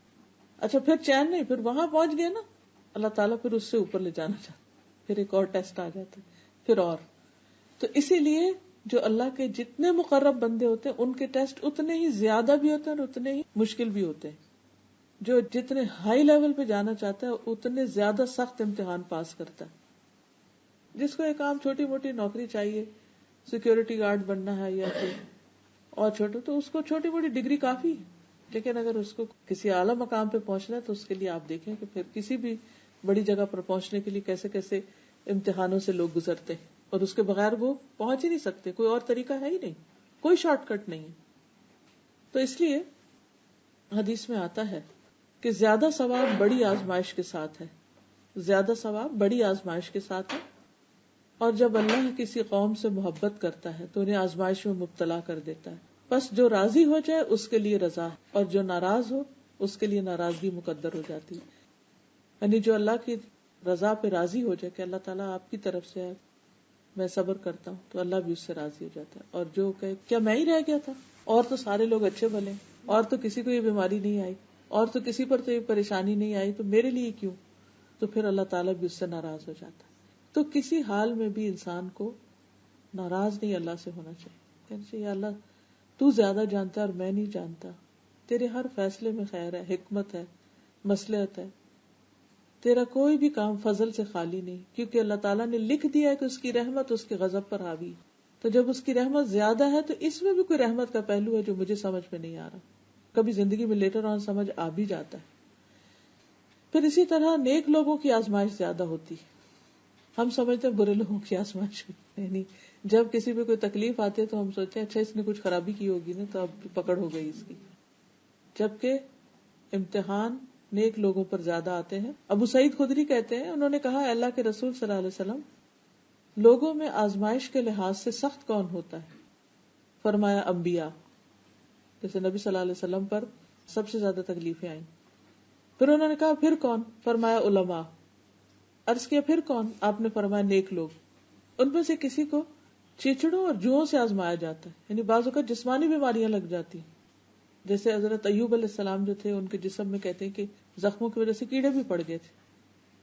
[SPEAKER 1] اچھا پھر چین نہیں, پھر وہاں پہنچ گئے نا, اللہ تعالیٰ پھر اس سے اوپر لے جانا چاہتا, پھر ایک اور ٹیسٹ آ جاتا ہے, پھر اور. تو اسی لیے جو اللہ کے جتنے مقرب بندے ہوتے ہیں ان کے ٹیسٹ اتنے ہی زیادہ بھی ہوتے ہیں اور اتنے ہی مشکل بھی ہوتے ہیں. جو جتنے ہائی لیول پہ جانا چاہتا ہے اتنے زیادہ سخت امتحان پاس کرتا ہے. جس کو ایک عام چھوٹی موٹی نوکری چاہیے, سیکیورٹی گارڈ بننا ہے یا کوئی اور چھوٹا, تو اس کو چھوٹی موٹی ڈگری کافی ہے. لیکن اگر اس کو کسی اعلیٰ مقام پہ پہنچنا ہے تو اس کے لیے آپ دیکھیں کہ پھر کسی بھی بڑی جگہ پر پہنچنے کے لیے کیسے کیسے امتحانوں سے لوگ گزرتے ہیں, اور اس کے بغیر وہ پہنچ ہی نہیں سکتے. کوئی اور طریقہ ہے ہی نہیں, کوئی شارٹ کٹ نہیں ہے. تو اس لیے حدیث میں آتا ہے کہ زیادہ ثواب بڑی آزمائش کے ساتھ ہے, زیادہ ثواب بڑی آزمائش کے ساتھ ہے. اور جب اللہ کسی قوم سے محبت کرتا ہے تو انہیں آزمائش میں مبتلا کر دیتا ہے. بس جو راضی ہو جائے اس کے لیے رضا, اور جو ناراض ہو اس کے لیے ناراضگی مقدر ہو جاتی ہے. یعنی جو اللہ کی رضا پہ راضی ہو جائے کہ اللہ تعالیٰ آپ کی طرف سے ہے, میں صبر کرتا ہوں, تو اللہ بھی اس سے راضی ہو جاتا ہے. اور جو کہ کیا میں ہی رہ گیا تھا, اور تو سارے لوگ اچھے بھلے, اور تو کسی کو یہ بیماری نہیں آئی, اور تو کسی پر تو یہ پریشانی نہیں آئی, تو میرے لیے کیوں؟ تو پھر اللہ تعالیٰ بھی اس سے ناراض ہو جاتا ہے. تو کسی حال میں بھی انسان کو ناراض نہیں اللہ سے ہونا چاہیے. کہتے یا اللہ تو زیادہ جانتا ہے اور میں نہیں جانتا، تیرے ہر فیصلے میں خیر ہے، حکمت ہے، مصلحت ہے، تیرا کوئی بھی کام فضل سے خالی نہیں، کیونکہ اللہ تعالیٰ نے لکھ دیا ہے کہ اس کی رحمت اس کے غضب پر حاوی ہے. تو جب اس کی رحمت زیادہ ہے تو اس میں بھی کوئی رحمت کا پہلو ہے جو مجھے سمجھ میں نہیں آ رہا. کبھی زندگی میں لیٹر آن سمجھ آ بھی جاتا ہے. پھر اسی طرح نیک لوگوں کی آزمائش زیادہ ہوتی ہے. ہم سمجھتے ہیں برے لوگوں کی آزمائش نہیں، جب کسی پہ کوئی تکلیف آتی ہے تو ہم سوچتے ہیں اچھا اس نے کچھ خرابی کی ہوگی نا تو اب پکڑ ہو گئی اس کی، جبکہ امتحان نیک لوگوں پر زیادہ آتے ہیں. ابو سعید خدری کہتے ہیں، انہوں نے کہا اللہ کے رسول صلی اللہ علیہ وسلم لوگوں میں آزمائش کے لحاظ سے سخت کون ہوتا ہے؟ فرمایا انبیاء. جیسے نبی صلی اللہ علیہ وسلم پر سب سے زیادہ تکلیفیں آئیں. پھر انہوں نے کہا پھر کون؟ فرمایا علماء. عرض کیا پھر کون؟ آپ نے فرمایا نیک لوگ. ان میں سے کسی کو چیچڑوں اور جوؤں سے آزمایا جاتا ہے، یعنی بعض اوقات جسمانی بیماریاں لگ جاتی ہیں. جیسے حضرت ایوب علیہ السلام جو تھے ان کے جسم میں کہتے ہیں کہ زخموں کی وجہ سے کیڑے بھی پڑ گئے تھے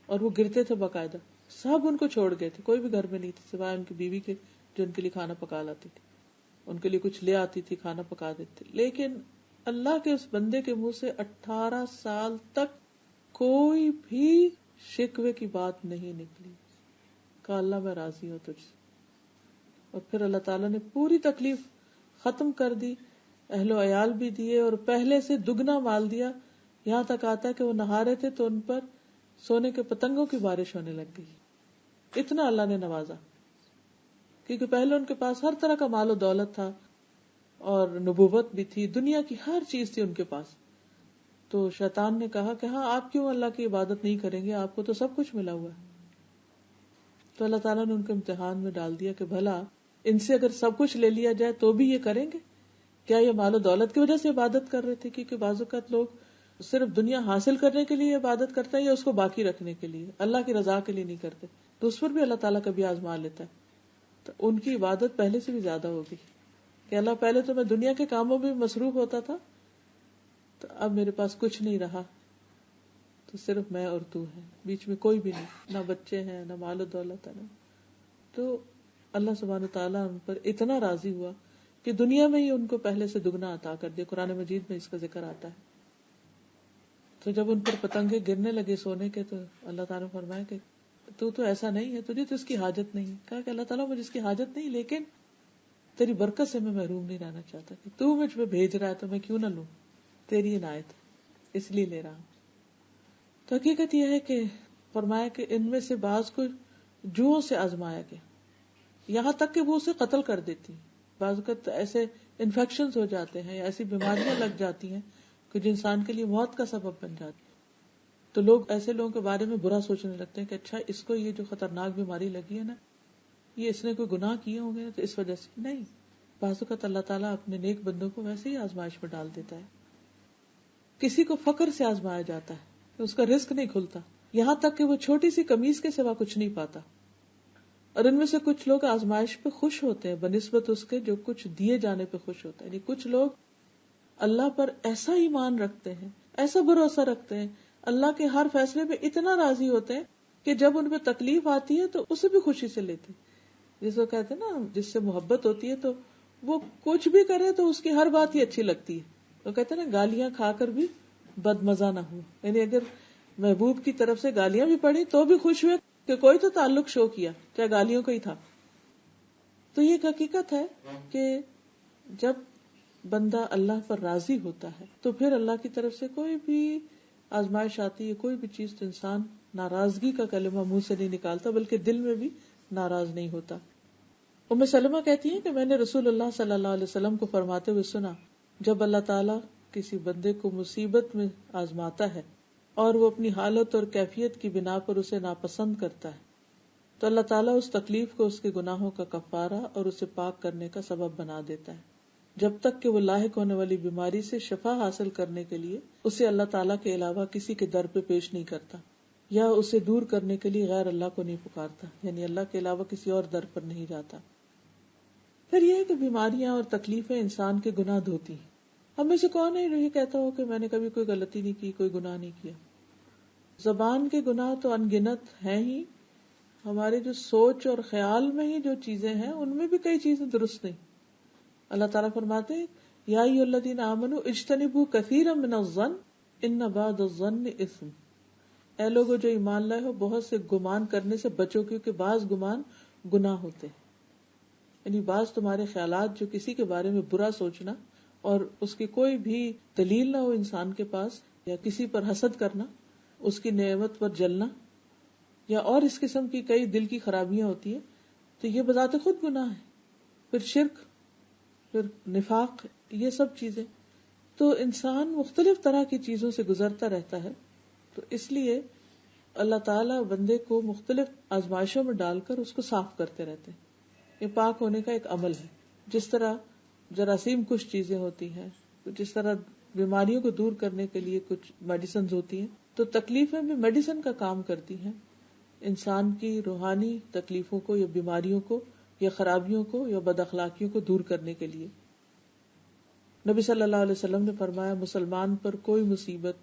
[SPEAKER 1] اور وہ گرتے تھے باقاعدہ. سب ان کو چھوڑ گئے تھے، کوئی بھی گھر میں نہیں تھے سوائے ان کی بیوی کے جو ان کے لیے کھانا پکا لاتی تھی، ان کے لیے کچھ لے آتی تھی، کھانا پکا دیتی. لیکن اللہ کے اس بندے کے منہ سے 18 سال تک کوئی بھی شکوے کی بات نہیں نکلی. کہا اللہ میں راضی ہوں تجھ سے. اور پھر اللہ تعالیٰ نے پوری تکلیف ختم کر دی، اہل و عیال بھی دیے اور پہلے سے دگنا مال دیا. یہاں تک آتا ہے کہ وہ نہا رہے تھے تو ان پر سونے کے پتنگوں کی بارش ہونے لگ گئی. اتنا اللہ نے نوازا، کیونکہ پہلے ان کے پاس ہر طرح کا مال و دولت تھا اور نبوت بھی تھی، دنیا کی ہر چیز تھی ان کے پاس. تو شیطان نے کہا کہ ہاں آپ کیوں اللہ کی عبادت نہیں کریں گے، آپ کو تو سب کچھ ملا ہوا ہے. تو اللہ تعالیٰ نے ان کو امتحان میں ڈال دیا کہ بھلا ان سے اگر سب کچھ لے لیا جائے تو بھی یہ کریں گے کیا؟ یہ مال و دولت کی وجہ سے عبادت کر رہے تھے، کیونکہ بعض اوقات لوگ صرف دنیا حاصل کرنے کے لیے عبادت کرتے ہیں یا اس کو باقی رکھنے کے لیے، اللہ کی رضا کے لیے نہیں کرتے. تو اس پر بھی اللہ تعالیٰ کبھی آزما لیتا ہے. تو ان کی عبادت پہلے سے بھی زیادہ ہوگی کہ اللہ پہلے تو میں دنیا کے کاموں میں مصروف ہوتا تھا، تو اب میرے پاس کچھ نہیں رہا، تو صرف میں اور تو ہے، بیچ میں کوئی بھی نہیں، نہ بچے ہیں نہ مال و دولت ہے. تو اللہ سبحانہ تعالیٰ ان پر اتنا راضی ہوا کہ دنیا میں ہی ان کو پہلے سے دگنا عطا کر دیا. قرآن مجید میں اس کا ذکر آتا ہے. تو جب ان پر پتنگے گرنے لگے سونے کے تو اللہ تعالیٰ نے فرمایا کہ تو ایسا نہیں ہے، تجھے تو اس کی حاجت نہیں. کہا کہ اللہ تعالیٰ مجھے اس کی حاجت نہیں، لیکن تیری برکت سے میں محروم نہیں رہنا چاہتا، کہ تو مجھ پہ بھیج رہا ہے تو میں کیوں نہ لوں، تیری عنایت اس لیے لے رہا ہوں. تو حقیقت یہ ہے کہ فرمایا کہ ان میں سے بعض کو جوؤں سے آزمایا گیا، یہاں تک کہ وہ اسے قتل کر دیتی. بعض اوقات ایسے انفیکشنز ہو جاتے ہیں یا ایسی بیماریاں لگ جاتی ہیں کہ جو انسان کے لیے موت کا سبب بن جاتی. تو لوگ ایسے لوگوں کے بارے میں برا سوچنے لگتے ہیں کہ اچھا اس کو یہ جو خطرناک بیماری لگی ہے نا، یہ اس نے کوئی گناہ کیے ہوں گے تو اس وجہ سے. نہیں، بعض اوقات اللہ تعالیٰ اپنے نیک بندوں کو ویسے ہی آزمائش میں ڈال دیتا ہے. کسی کو فقر سے آزمایا جاتا ہے کہ اس کا رزق نہیں کھلتا، یہاں تک کہ وہ چھوٹی سی قمیص کے سوا کچھ نہیں پاتا. اور ان میں سے کچھ لوگ آزمائش پہ خوش ہوتے ہیں بنسبت اس کے جو کچھ دیے جانے پہ خوش ہوتے ہیں. یعنی کچھ لوگ اللہ پر ایسا ایمان رکھتے ہیں، ایسا بھروسہ رکھتے ہیں، اللہ کے ہر فیصلے پہ اتنا راضی ہوتے ہیں کہ جب ان پہ تکلیف آتی ہے تو اسے بھی خوشی سے لیتے. جس کو کہتے ہیں نا جس سے محبت ہوتی ہے تو وہ کچھ بھی کرے تو اس کی ہر بات ہی اچھی لگتی ہے. وہ کہتے ہیں نا گالیاں کھا کر بھی بد مزہ نہ ہو، یعنی اگر محبوب کی طرف سے گالیاں بھی پڑی تو بھی خوش ہوئے کہ کوئی تو تعلق شو کیا، چاہے گالیوں کا ہی تھا. تو یہ ایک حقیقت ہے کہ جب بندہ اللہ پر راضی ہوتا ہے تو پھر اللہ کی طرف سے کوئی بھی آزمائش آتی ہے، کوئی بھی چیز، تو انسان ناراضگی کا کلمہ منہ سے نہیں نکالتا بلکہ دل میں بھی ناراض نہیں ہوتا. ام سلمہ کہتی ہیں کہ میں نے رسول اللہ صلی اللہ علیہ وسلم کو فرماتے ہوئے سنا، جب اللہ تعالیٰ کسی بندے کو مصیبت میں آزماتا ہے اور وہ اپنی حالت اور کیفیت کی بنا پر اسے ناپسند کرتا ہے تو اللہ تعالیٰ اس تکلیف کو اس کے گناہوں کا کفارہ اور اسے پاک کرنے کا سبب بنا دیتا ہے، جب تک کہ وہ لاحق ہونے والی بیماری سے شفا حاصل کرنے کے لیے اسے اللہ تعالیٰ کے علاوہ کسی کے در پہ پیش نہیں کرتا یا اسے دور کرنے کے لیے غیر اللہ کو نہیں پکارتا، یعنی اللہ کے علاوہ کسی اور در پر نہیں جاتا. پھر یہ ہے کہ بیماریاں اور تکلیفیں انسان کے گناہ دھوتی ہیں. ہم میں سے کون ہے یہ کہتا ہو کہ میں نے کبھی کوئی غلطی نہیں کی، کوئی گناہ نہیں کیا؟ زبان کے گناہ تو ان گنت ہیں ہی، ہمارے جو سوچ اور خیال میں ہی جو چیزیں ہیں ان میں بھی کئی چیزیں درست نہیں. اللہ تعالیٰ فرماتے ہیں یا ایھا الذین آمنوا اجتنبوا کثیرا من الظن ان بعض الظن اثم. اے لوگو جو ایمان لائے ہو، بہت سے گمان کرنے سے بچو، کیونکہ بعض گمان گناہ ہوتے ہیں. یعنی بعض تمہارے خیالات جو کسی کے بارے میں برا سوچنا اور اس کی کوئی بھی دلیل نہ ہو انسان کے پاس، یا کسی پر حسد کرنا، اس کی نعمت پر جلنا، یا اور اس قسم کی کئی دل کی خرابیاں ہوتی ہیں، تو یہ بذات خود گناہ ہے. پھر شرک، پھر نفاق، یہ سب چیزیں. تو انسان مختلف طرح کی چیزوں سے گزرتا رہتا ہے. تو اس لیے اللہ تعالیٰ بندے کو مختلف آزمائشوں میں ڈال کر اس کو صاف کرتے رہتے ہیں. یہ پاک ہونے کا ایک عمل ہے. جس طرح جراثیم کچھ چیزیں ہوتی ہیں، جس طرح بیماریوں کو دور کرنے کے لیے کچھ میڈیسنز ہوتی ہیں، تو تکلیفیں بھی میڈیسن کا کام کرتی ہیں انسان کی روحانی تکلیفوں کو یا بیماریوں کو یا خرابیوں کو یا بد اخلاقیوں کو دور کرنے کے لیے. نبی صلی اللہ علیہ وسلم نے فرمایا مسلمان پر کوئی مصیبت،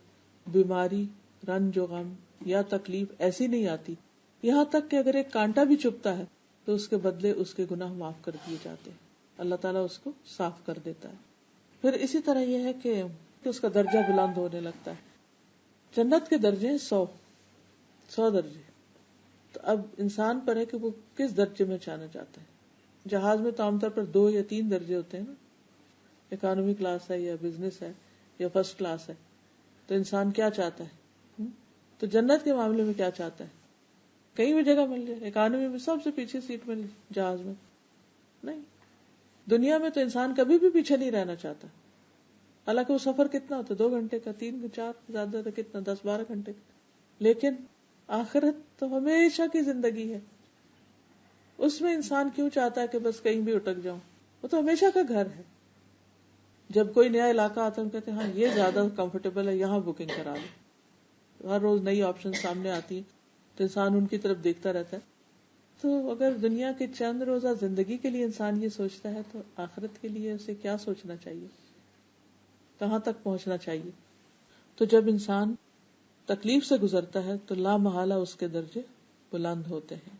[SPEAKER 1] بیماری، رنج و غم یا تکلیف ایسی نہیں آتی یہاں تک کہ اگر ایک کانٹا بھی چبھتا ہے تو اس کے بدلے اس کے گناہ معاف کر دیے جاتے ہیں. اللہ تعالیٰ اس کو صاف کر دیتا ہے. پھر اسی طرح یہ ہے کہ اس کا درجہ بلند ہونے لگتا ہے. جنت کے درجے 100 درجے. تو اب انسان پر ہے کہ وہ کس درجے میں جانا چاہتا ہے. جہاز میں تو عام طور پر 2 یا 3 درجے ہوتے ہیں نا، اکانومی کلاس ہے یا بزنس ہے یا فرسٹ کلاس ہے. تو انسان کیا چاہتا ہے؟ تو جنت کے معاملے میں کیا چاہتا ہے؟ کہیں بھی جگہ مل جائے، اکانومی میں سب سے پیچھے سیٹ مل جہاز میں نہیں. دنیا میں تو انسان کبھی بھی پیچھے نہیں رہنا چاہتا، حالانکہ وہ سفر کتنا ہوتا ہے، 2 گھنٹے کا، 3 4 زیادہ تو کتنا 10-12 گھنٹے کا. لیکن آخرت تو ہمیشہ کی زندگی ہے. اس میں انسان کیوں چاہتا ہے کہ بس کہیں بھی اٹک جاؤں؟ وہ تو ہمیشہ کا گھر ہے. جب کوئی نیا علاقہ آتا ہے ہم کہتے ہیں ہاں یہ زیادہ کمفرٹیبل ہے، یہاں بکنگ کرا لو. ہر روز نئی آپشن سامنے آتی ہے تو انسان ان کی طرف دیکھتا رہتا ہے. تو اگر دنیا کے چند روزہ زندگی کے لیے انسان یہ سوچتا ہے تو آخرت کے لیے اسے کیا سوچنا چاہیے، کہاں تک پہنچنا چاہیے. تو جب انسان تکلیف سے گزرتا ہے تو لا محالہ اس کے درجے بلند ہوتے ہیں.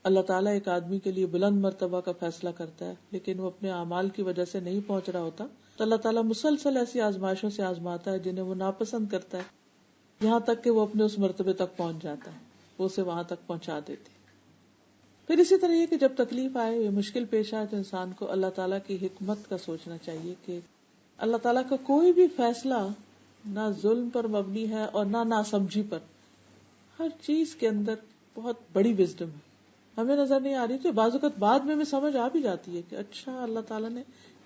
[SPEAKER 1] اللہ تعالیٰ ایک آدمی کے لیے بلند مرتبہ کا فیصلہ کرتا ہے لیکن وہ اپنے اعمال کی وجہ سے نہیں پہنچ رہا ہوتا، تو اللہ تعالیٰ مسلسل ایسی آزمائشوں سے آزماتا ہے جنہیں وہ ناپسند کرتا ہے، یہاں تک کہ وہ اپنے اس مرتبے تک پہنچ جاتا ہے، وہ اسے وہاں تک پہنچا دیتی. پھر اسی طرح یہ کہ جب تکلیف آئے یا مشکل پیش آئے تو انسان کو اللہ تعالیٰ کی حکمت کا سوچنا چاہیے کہ اللہ تعالیٰ کا کوئی بھی فیصلہ نہ ظلم پر مبنی ہے اور نہ ناسمجھی پر. ہر چیز کے اندر بہت بڑی وزڈم ہے، ہمیں نظر نہیں آ رہی تو بعض اوقات بعد میں سمجھ آ بھی جاتی ہے کہ اچھا اللہ تعالیٰ نے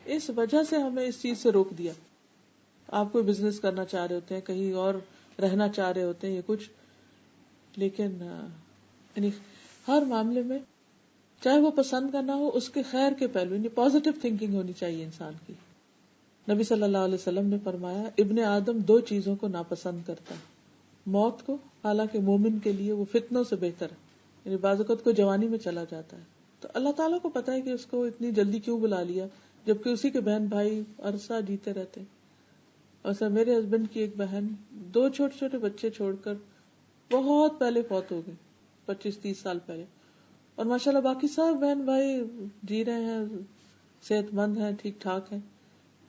[SPEAKER 1] اس وجہ سے ہمیں اس چیز سے روک دیا. آپ کوئی بزنس کرنا چاہ رہے ہوتے ہیں، کہیں اور رہنا چاہ رہے ہوتے ہیں یا کچھ، لیکن یعنی ہر معاملے میں چاہے وہ پسند کا نہ ہو اس کے خیر کے پہلو، یعنی پازیٹیو تھنکنگ ہونی چاہیے انسان کی. نبی صلی اللہ علیہ وسلم نے فرمایا ابن آدم 2 چیزوں کو ناپسند کرتا ہے، موت کو، حالانکہ مومن کے لیے وہ فتنوں سے بہتر ہے. یعنی بعض اوقات کو جوانی میں چلا جاتا ہے تو اللہ تعالیٰ کو پتا ہے کہ اس کو اتنی جلدی کیوں بلا لیا، جبکہ اسی کے بہن بھائی عرصہ جیتے رہتے. اور میرے ہسبینڈ کی ایک بہن 2 چھوٹے چھوٹے بچے چھوڑ کر بہت پہلے فوت ہو گئے، 25-30 سال پہلے، اور ماشاءاللہ باقی سب بہن بھائی جی رہے ہیں، صحت مند ہیں، ٹھیک ٹھاک ہیں.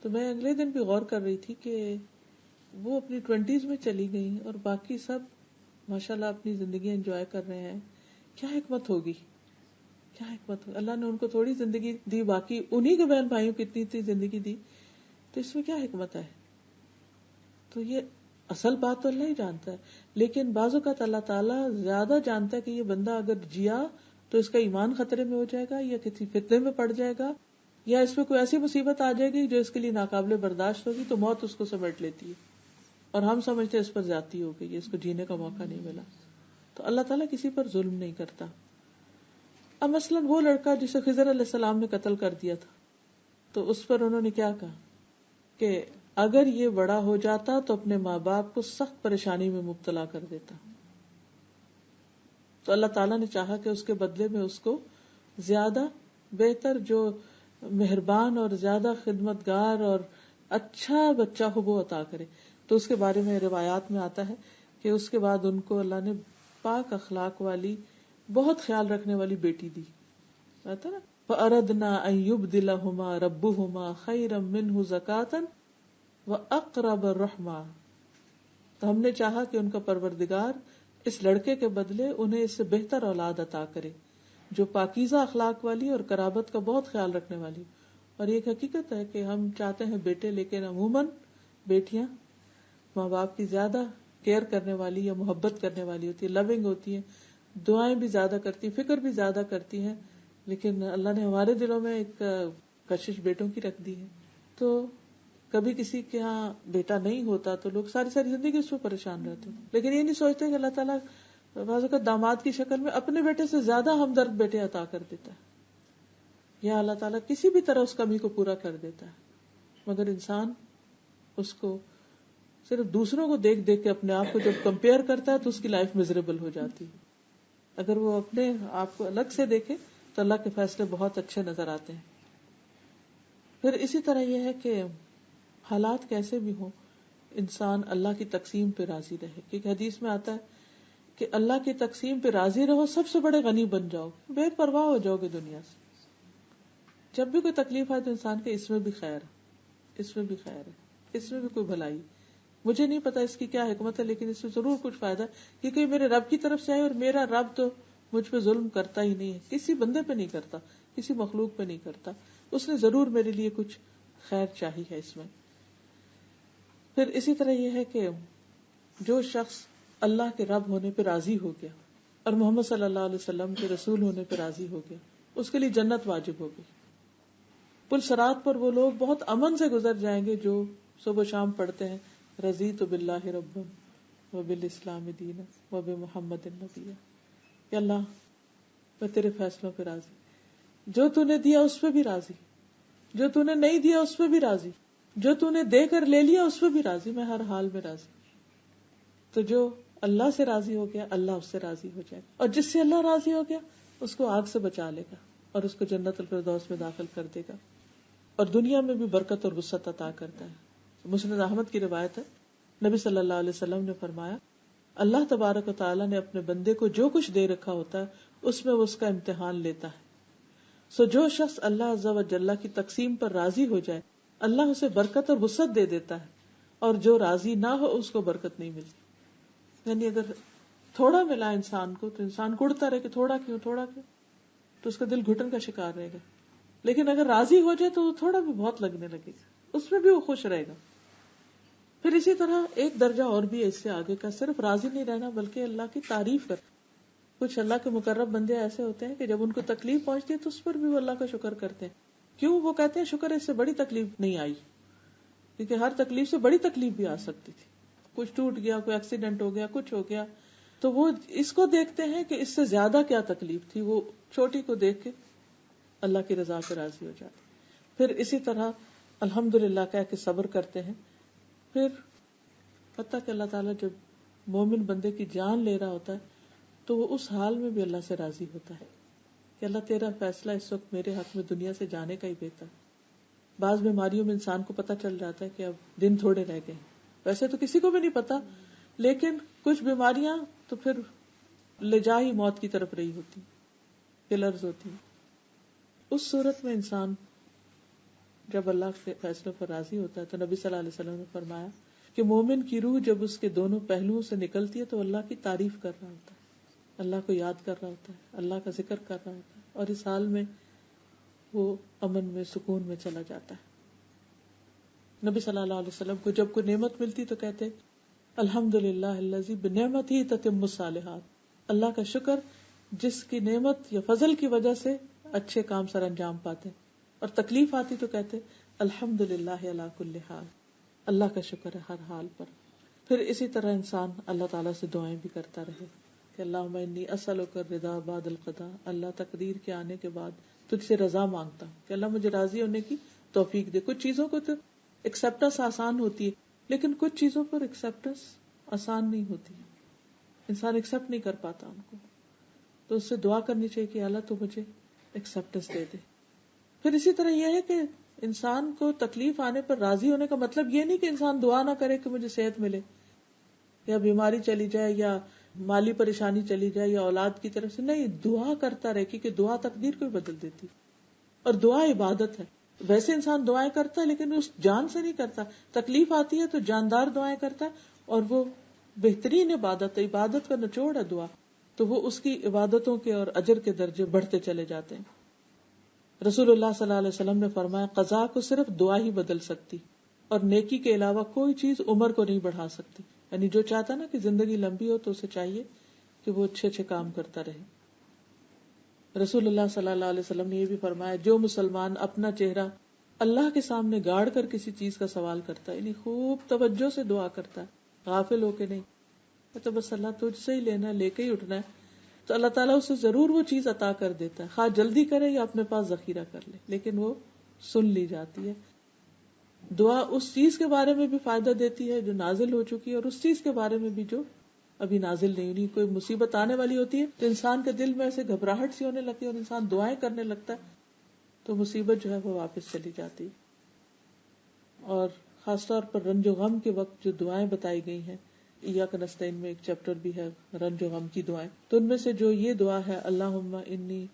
[SPEAKER 1] تو میں اگلے دن بھی غور کر رہی تھی کہ وہ اپنی 20s میں چلی گئی اور باقی سب ماشاءاللہ اپنی زندگی انجوائے کر رہے ہیں. کیا حکمت ہوگی، کیا حکمت ہوگی. اللہ نے ان کو تھوڑی زندگی دی، باقی انہی کے بہن بھائیوں کی اتنی زندگی دی، تو اس میں کیا حکمت ہے. تو یہ اصل بات تو اللہ ہی جانتا ہے، لیکن بعض اوقات اللہ تعالیٰ زیادہ جانتا ہے کہ یہ بندہ اگر جیا تو اس کا ایمان خطرے میں ہو جائے گا یا کسی فتنے میں پڑ جائے گا یا اس پہ کوئی ایسی مصیبت آ جائے گی جو اس کے لیے ناقابل برداشت ہوگی، تو موت اس کو سمیٹ لیتی ہے اور ہم سمجھتے ہیں اس پر زیادتی ہو گئی، اس کو جینے کا موقع نہیں ملا. تو اللہ تعالیٰ کسی پر ظلم نہیں کرتا. اب مثلاً وہ لڑکا جسے خضر علیہ السلام نے قتل کر دیا تھا، تو اس پر انہوں نے کیا کہا کہ اگر یہ بڑا ہو جاتا تو اپنے ماں باپ کو سخت پریشانی میں مبتلا کر دیتا. تو اللہ تعالیٰ نے چاہا کہ اس کے بدلے میں اس کو زیادہ بہتر، جو مہربان اور زیادہ خدمتگار اور اچھا بچہ ہو وہ عطا کرے. تو اس کے بارے میں روایات میں آتا ہے کہ اس کے بعد ان کو اللہ نے پاک اخلاق والی، بہت خیال رکھنے والی بیٹی دی. آتا نا فَأَرَدْنَا أَن يُبْدِلَهُمَا رَبُّهُمَا خَيْرًا مِّنْهُ زَكَاةً وَأَقْرَبَ رُحْمًا. تو ہم نے چاہا کہ ان کا پروردگار اس لڑکے کے بدلے انہیں اس سے بہتر اولاد عطا کرے جو پاکیزہ اخلاق والی اور قرابت کا بہت خیال رکھنے والی. اور یہ ایک حقیقت ہے کہ ہم چاہتے ہیں بیٹے، لیکن عموماً بیٹیاں ماں باپ کی زیادہ کیئر کرنے والی یا محبت کرنے والی ہوتی ہے، لونگ ہوتی ہیں، دعائیں بھی زیادہ کرتی ہیں، فکر بھی زیادہ کرتی ہیں. لیکن اللہ نے ہمارے دلوں میں ایک کشش بیٹوں کی رکھ دی ہے. تو کبھی کسی کے ہاں بیٹا نہیں ہوتا تو لوگ ساری ساری زندگی اس پہ پریشان رہتے ہیں، لیکن یہ نہیں سوچتے کہ اللہ تعالیٰ بعض اوقات داماد کی شکل میں اپنے بیٹے سے زیادہ ہمدرد بیٹے عطا کر دیتا ہے، یا اللہ تعالیٰ کسی بھی طرح اس کمی کو پورا کر دیتا ہے. مگر انسان اس کو صرف دوسروں کو دیکھ دیکھ کے اپنے آپ کو جب کمپیئر کرتا ہے تو اس کی لائف میزریبل ہو جاتی ہے. اگر وہ اپنے آپ کو الگ سے دیکھے تو اللہ کے فیصلے بہت اچھے نظر آتے ہیں. پھر اسی طرح یہ ہے کہ حالات کیسے بھی ہوں انسان اللہ کی تقسیم پہ راضی رہے، کیونکہ حدیث میں آتا ہے کہ اللہ کی تقسیم پہ راضی رہو، سب سے بڑے غنی بن جاؤ، بے پرواہ ہو جاؤ گے دنیا سے. جب بھی کوئی تکلیف آئے تو انسان کے اس میں بھی خیر ہے، اس میں بھی خیر ہے، اس میں بھی کوئی بھلائی. مجھے نہیں پتا اس کی کیا حکمت ہے، لیکن اس میں ضرور کچھ فائدہ ہے، کیونکہ میرے رب کی طرف سے آئے، اور میرا رب تو مجھ پہ ظلم کرتا ہی نہیں ہے، کسی بندے پہ نہیں کرتا، کسی مخلوق پہ نہیں کرتا. اس نے ضرور میرے لیے کچھ خیر چاہی ہے اس میں. پھر اسی طرح یہ ہے کہ جو شخص اللہ کے رب ہونے پہ راضی ہو گیا اور محمد صلی اللہ علیہ وسلم کے رسول ہونے پہ راضی ہو گیا، اس کے لیے جنت واجب ہو گئی. پل صراط پر وہ لوگ بہت امن سے گزر جائیں گے جو صبح و شام پڑھتے ہیں رضیت باللہ ربا وبالاسلام دینا وبمحمد نبیا. کہ اللہ میں تیرے فیصلوں پہ راضی، جو تو نے دیا اس پہ بھی راضی، جو تو نے نہیں دیا اس پہ بھی راضی، جو تو نے دے کر لے لیا اس پہ بھی راضی، میں ہر حال میں راضی. تو جو اللہ سے راضی ہو گیا اللہ اس سے راضی ہو جائے گا، اور جس سے اللہ راضی ہو گیا اس کو آگ سے بچا لے گا اور اس کو جنت الفردوس میں داخل کر دے گا، اور دنیا میں بھی برکت اور وسعت عطا کرتا ہے. مسند احمد کی روایت ہے، نبی صلی اللہ علیہ وسلم نے فرمایا اللہ تبارک و تعالیٰ نے اپنے بندے کو جو کچھ دے رکھا ہوتا ہے اس میں وہ اس کا امتحان لیتا ہے. سو جو شخص اللہ عز و جل کی تقسیم پر راضی ہو جائے اللہ اسے برکت اور وسعت دے دیتا ہے، اور جو راضی نہ ہو اس کو برکت نہیں ملتی. یعنی اگر تھوڑا ملا انسان کو تو انسان کڑتا رہے کہ تھوڑا کیوں تو اس کا دل گھٹن کا شکار رہے گا. لیکن اگر راضی ہو جائے تو وہ تھوڑا بھی بہت لگنے لگے گا، اس میں بھی وہ خوش رہے گا. پھر اسی طرح ایک درجہ اور بھی ہے اس سے آگے کا، صرف راضی نہیں رہنا بلکہ اللہ کی تعریف کر. کچھ اللہ کے مقرب بندے ایسے ہوتے ہیں کہ جب ان کو تکلیف پہنچتی ہے تو اس پر بھی وہ اللہ کا شکر کرتے ہیں. کیوں؟ وہ کہتے ہیں شکر اس سے بڑی تکلیف نہیں آئی، کیونکہ ہر تکلیف سے بڑی تکلیف بھی آ سکتی تھی. کچھ ٹوٹ گیا، کوئی ایکسیڈنٹ ہو گیا، کچھ ہو گیا، تو وہ اس کو دیکھتے ہیں کہ اس سے زیادہ کیا تکلیف تھی، وہ چھوٹی کو دیکھ کے اللہ کی رضا سے راضی ہو جاتے. پھر اسی طرح الحمدللہ کہہ کے صبر کرتے ہیں. پھر پتہ کہ اللہ تعالیٰ جب مومن بندے کی جان لے رہا ہوتا ہے تو وہ اس حال میں بھی اللہ سے راضی ہوتا ہے کہ اللہ تیرا فیصلہ اس وقت میرے حق میں دنیا سے جانے کا ہی بہتر. بعض بیماریوں میں انسان کو پتہ چل جاتا ہے کہ اب دن تھوڑے رہ گئے، ویسے تو کسی کو بھی نہیں پتا، لیکن کچھ بیماریاں تو پھر لے جا ہی موت کی طرف رہی ہوتی، کلرز ہوتی. اس صورت میں انسان جب اللہ کے فیصلوں پر راضی ہوتا ہے تو نبی صلی اللہ علیہ وسلم نے فرمایا کہ مومن کی روح جب اس کے دونوں پہلوؤں سے نکلتی ہے تو اللہ کی تعریف کر رہا ہوتا ہے، اللہ کو یاد کر رہا ہوتا ہے، اللہ کا ذکر کر رہا ہوتا ہے، اور اس حال میں وہ امن میں سکون میں چلا جاتا ہے. نبی صلی اللہ علیہ وسلم کو جب کوئی نعمت ملتی تو کہتے الحمدللہ الذی بنعمتہ تتم الصالحات، اللہ کا شکر جس کی نعمت یا فضل کی وجہ سے اچھے کام سر انجام پاتے. اور تکلیف آتی تو کہتے الحمدللہ علی کل حال، اللہ کا شکر ہے ہر حال پر. پھر اسی طرح انسان اللہ تعالیٰ سے دعائیں بھی کرتا رہے کہ اللہم انی اسألک الرضا بعد القضاء، اللہ تقدیر کے آنے کے بعد تجھ سے رضا مانگتا ہوں کہ اللہ مجھے راضی ہونے کی توفیق دے. کچھ چیزوں کو تو ایکسپٹنس آسان ہوتی ہے، لیکن کچھ چیزوں پر ایکسپٹنس آسان نہیں ہوتی، انسان ایکسپٹ نہیں کر پاتا ان کو، تو اس سے دعا کرنی چاہیے کہ اللہ تو مجھے ایکسپٹنس دے دے. پھر اسی طرح یہ ہے کہ انسان کو تکلیف آنے پر راضی ہونے کا مطلب یہ نہیں کہ انسان دعا نہ کرے کہ مجھے صحت ملے یا بیماری چلی جائے یا مالی پریشانی چلی جائے یا اولاد کی طرف سے، نہیں، دعا کرتا رہے، کیونکہ دعا تقدیر کو ہی بدل دیتی. اور دعا عبادت ہے. ویسے انسان دعائیں کرتا ہے لیکن اس جان سے نہیں کرتا. تکلیف آتی ہے تو جاندار دعائیں کرتا ہے, اور وہ بہترین عبادت ہے. عبادت کا نچوڑ ہے دعا, تو وہ اس کی عبادتوں کے اور اجر کے درجے بڑھتے چلے جاتے ہیں. رسول اللہ صلی اللہ علیہ وسلم نے فرمایا قضا کو صرف دعا ہی بدل سکتی, اور نیکی کے علاوہ کوئی چیز عمر کو نہیں بڑھا سکتی. یعنی جو چاہتا نا کہ زندگی لمبی ہو تو اسے چاہیے کہ وہ اچھے اچھے کام کرتا رہے. رسول اللہ صلی اللہ علیہ وسلم نے یہ بھی فرمایا جو مسلمان اپنا چہرہ اللہ کے سامنے گاڑ کر کسی چیز کا سوال کرتا ہے, یعنی خوب توجہ سے دعا کرتا ہے, غافل ہو کے نہیں, تو بس اللہ تجھ سے ہی لینا ہے, لے کے ہی اٹھنا ہے, تو اللہ تعالیٰ اسے ضرور وہ چیز عطا کر دیتا ہے, خواہ جلدی کرے یا اپنے پاس ذخیرہ کر لے, لیکن وہ سن لی جاتی ہے. دعا اس چیز کے بارے میں بھی فائدہ دیتی ہے جو نازل ہو چکی ہے, اور اس چیز کے بارے میں بھی جو ابھی نازل نہیں ہوئی. کوئی مصیبت آنے والی ہوتی ہے تو انسان کے دل میں ایسے گھبراہٹ سی ہونے لگتی ہے, اور انسان دعائیں کرنے لگتا ہے تو مصیبت جو ہے وہ واپس چلی جاتی. اور خاص طور پر رنج و غم کے وقت جو دعائیں بتائی گئی ہیں, ایاک نستعین میں ایک چیپٹر بھی ہے رنج و غم کی دعائیں, تو ان میں سے جو یہ دعا ہے اللہم انی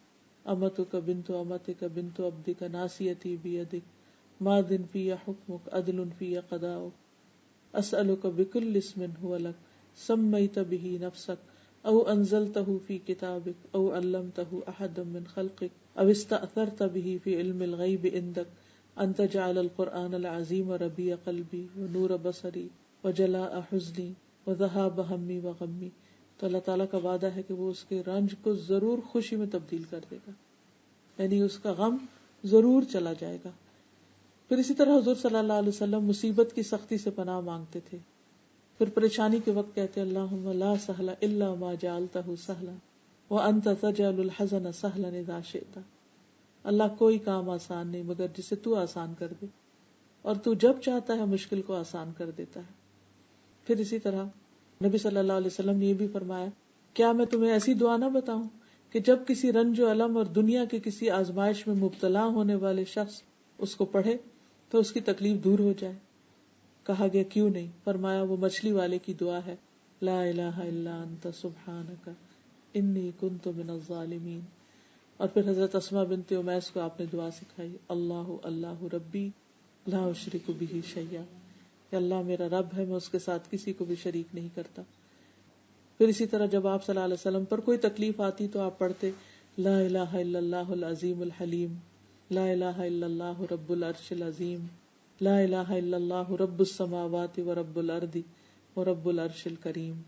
[SPEAKER 1] امتک بنت امتک بنت عبدک ناصیتی بیدک ماض فی حکمک عدل فی قضاؤک اسألک بکل اسم هو لک سمیت به نفسک او انزلتہ فی کتابک او علمتہ احدا من خلقک او استأثرت به فی علم الغیب عندک ان تجعل القرآن العظیم ربیع قلبی ونور بصری وجلاء حزنی وذہاب ہمی وغمی. تو اللہ تعالیٰ کا وعدہ ہے کہ وہ اس کے رنج کو ضرور خوشی میں تبدیل کر دے گا, یعنی اس کا غم ضرور چلا جائے گا. پھر اسی طرح حضور صلی اللہ علیہ وسلم مصیبت کی سختی سے پناہ مانگتے تھے. پھر پریشانی کے وقت کہتے اللہم لا سہل الا ما جعلتہ سہلا وانت تجعل الحزن سہلا اذا شئت. اللہ کوئی کام آسان نہیں مگر جسے تو آسان کر دے, اور تو جب چاہتا ہے مشکل کو آسان کر دیتا ہے. پھر اسی طرح نبی صلی اللہ علیہ وسلم نے یہ بھی فرمایا کیا میں تمہیں ایسی دعا نہ بتاؤں کہ جب کسی رنج و الم اور دنیا کے کسی آزمائش میں مبتلا ہونے والے شخص اس کو پڑھے تو اس کی تکلیف دور ہو جائے. کہا گیا کیوں نہیں؟ فرمایا وہ مچھلی والے کی دعا ہے لا الہ الا انت سبحانک انی کنت من الظالمین. اور پھر حضرت اسماء بنت امیس کو آپ نے دعا سکھائی اللہ اللہ ربی لا اشرک بہ شیئا, کہ اللہ میرا رب ہے, میں اس کے ساتھ کسی کو بھی شریک نہیں کرتا. پھر اسی طرح جب آپ صلی اللہ علیہ وسلم پر کوئی تکلیف آتی تو آپ پڑھتے لا الہ الا اللہ العظیم الحلیم, لا الہ الا اللہ رب العرش العظیم, لا الہ الا اللہ رب السماوات و رب الارض و رب العرش الکریم.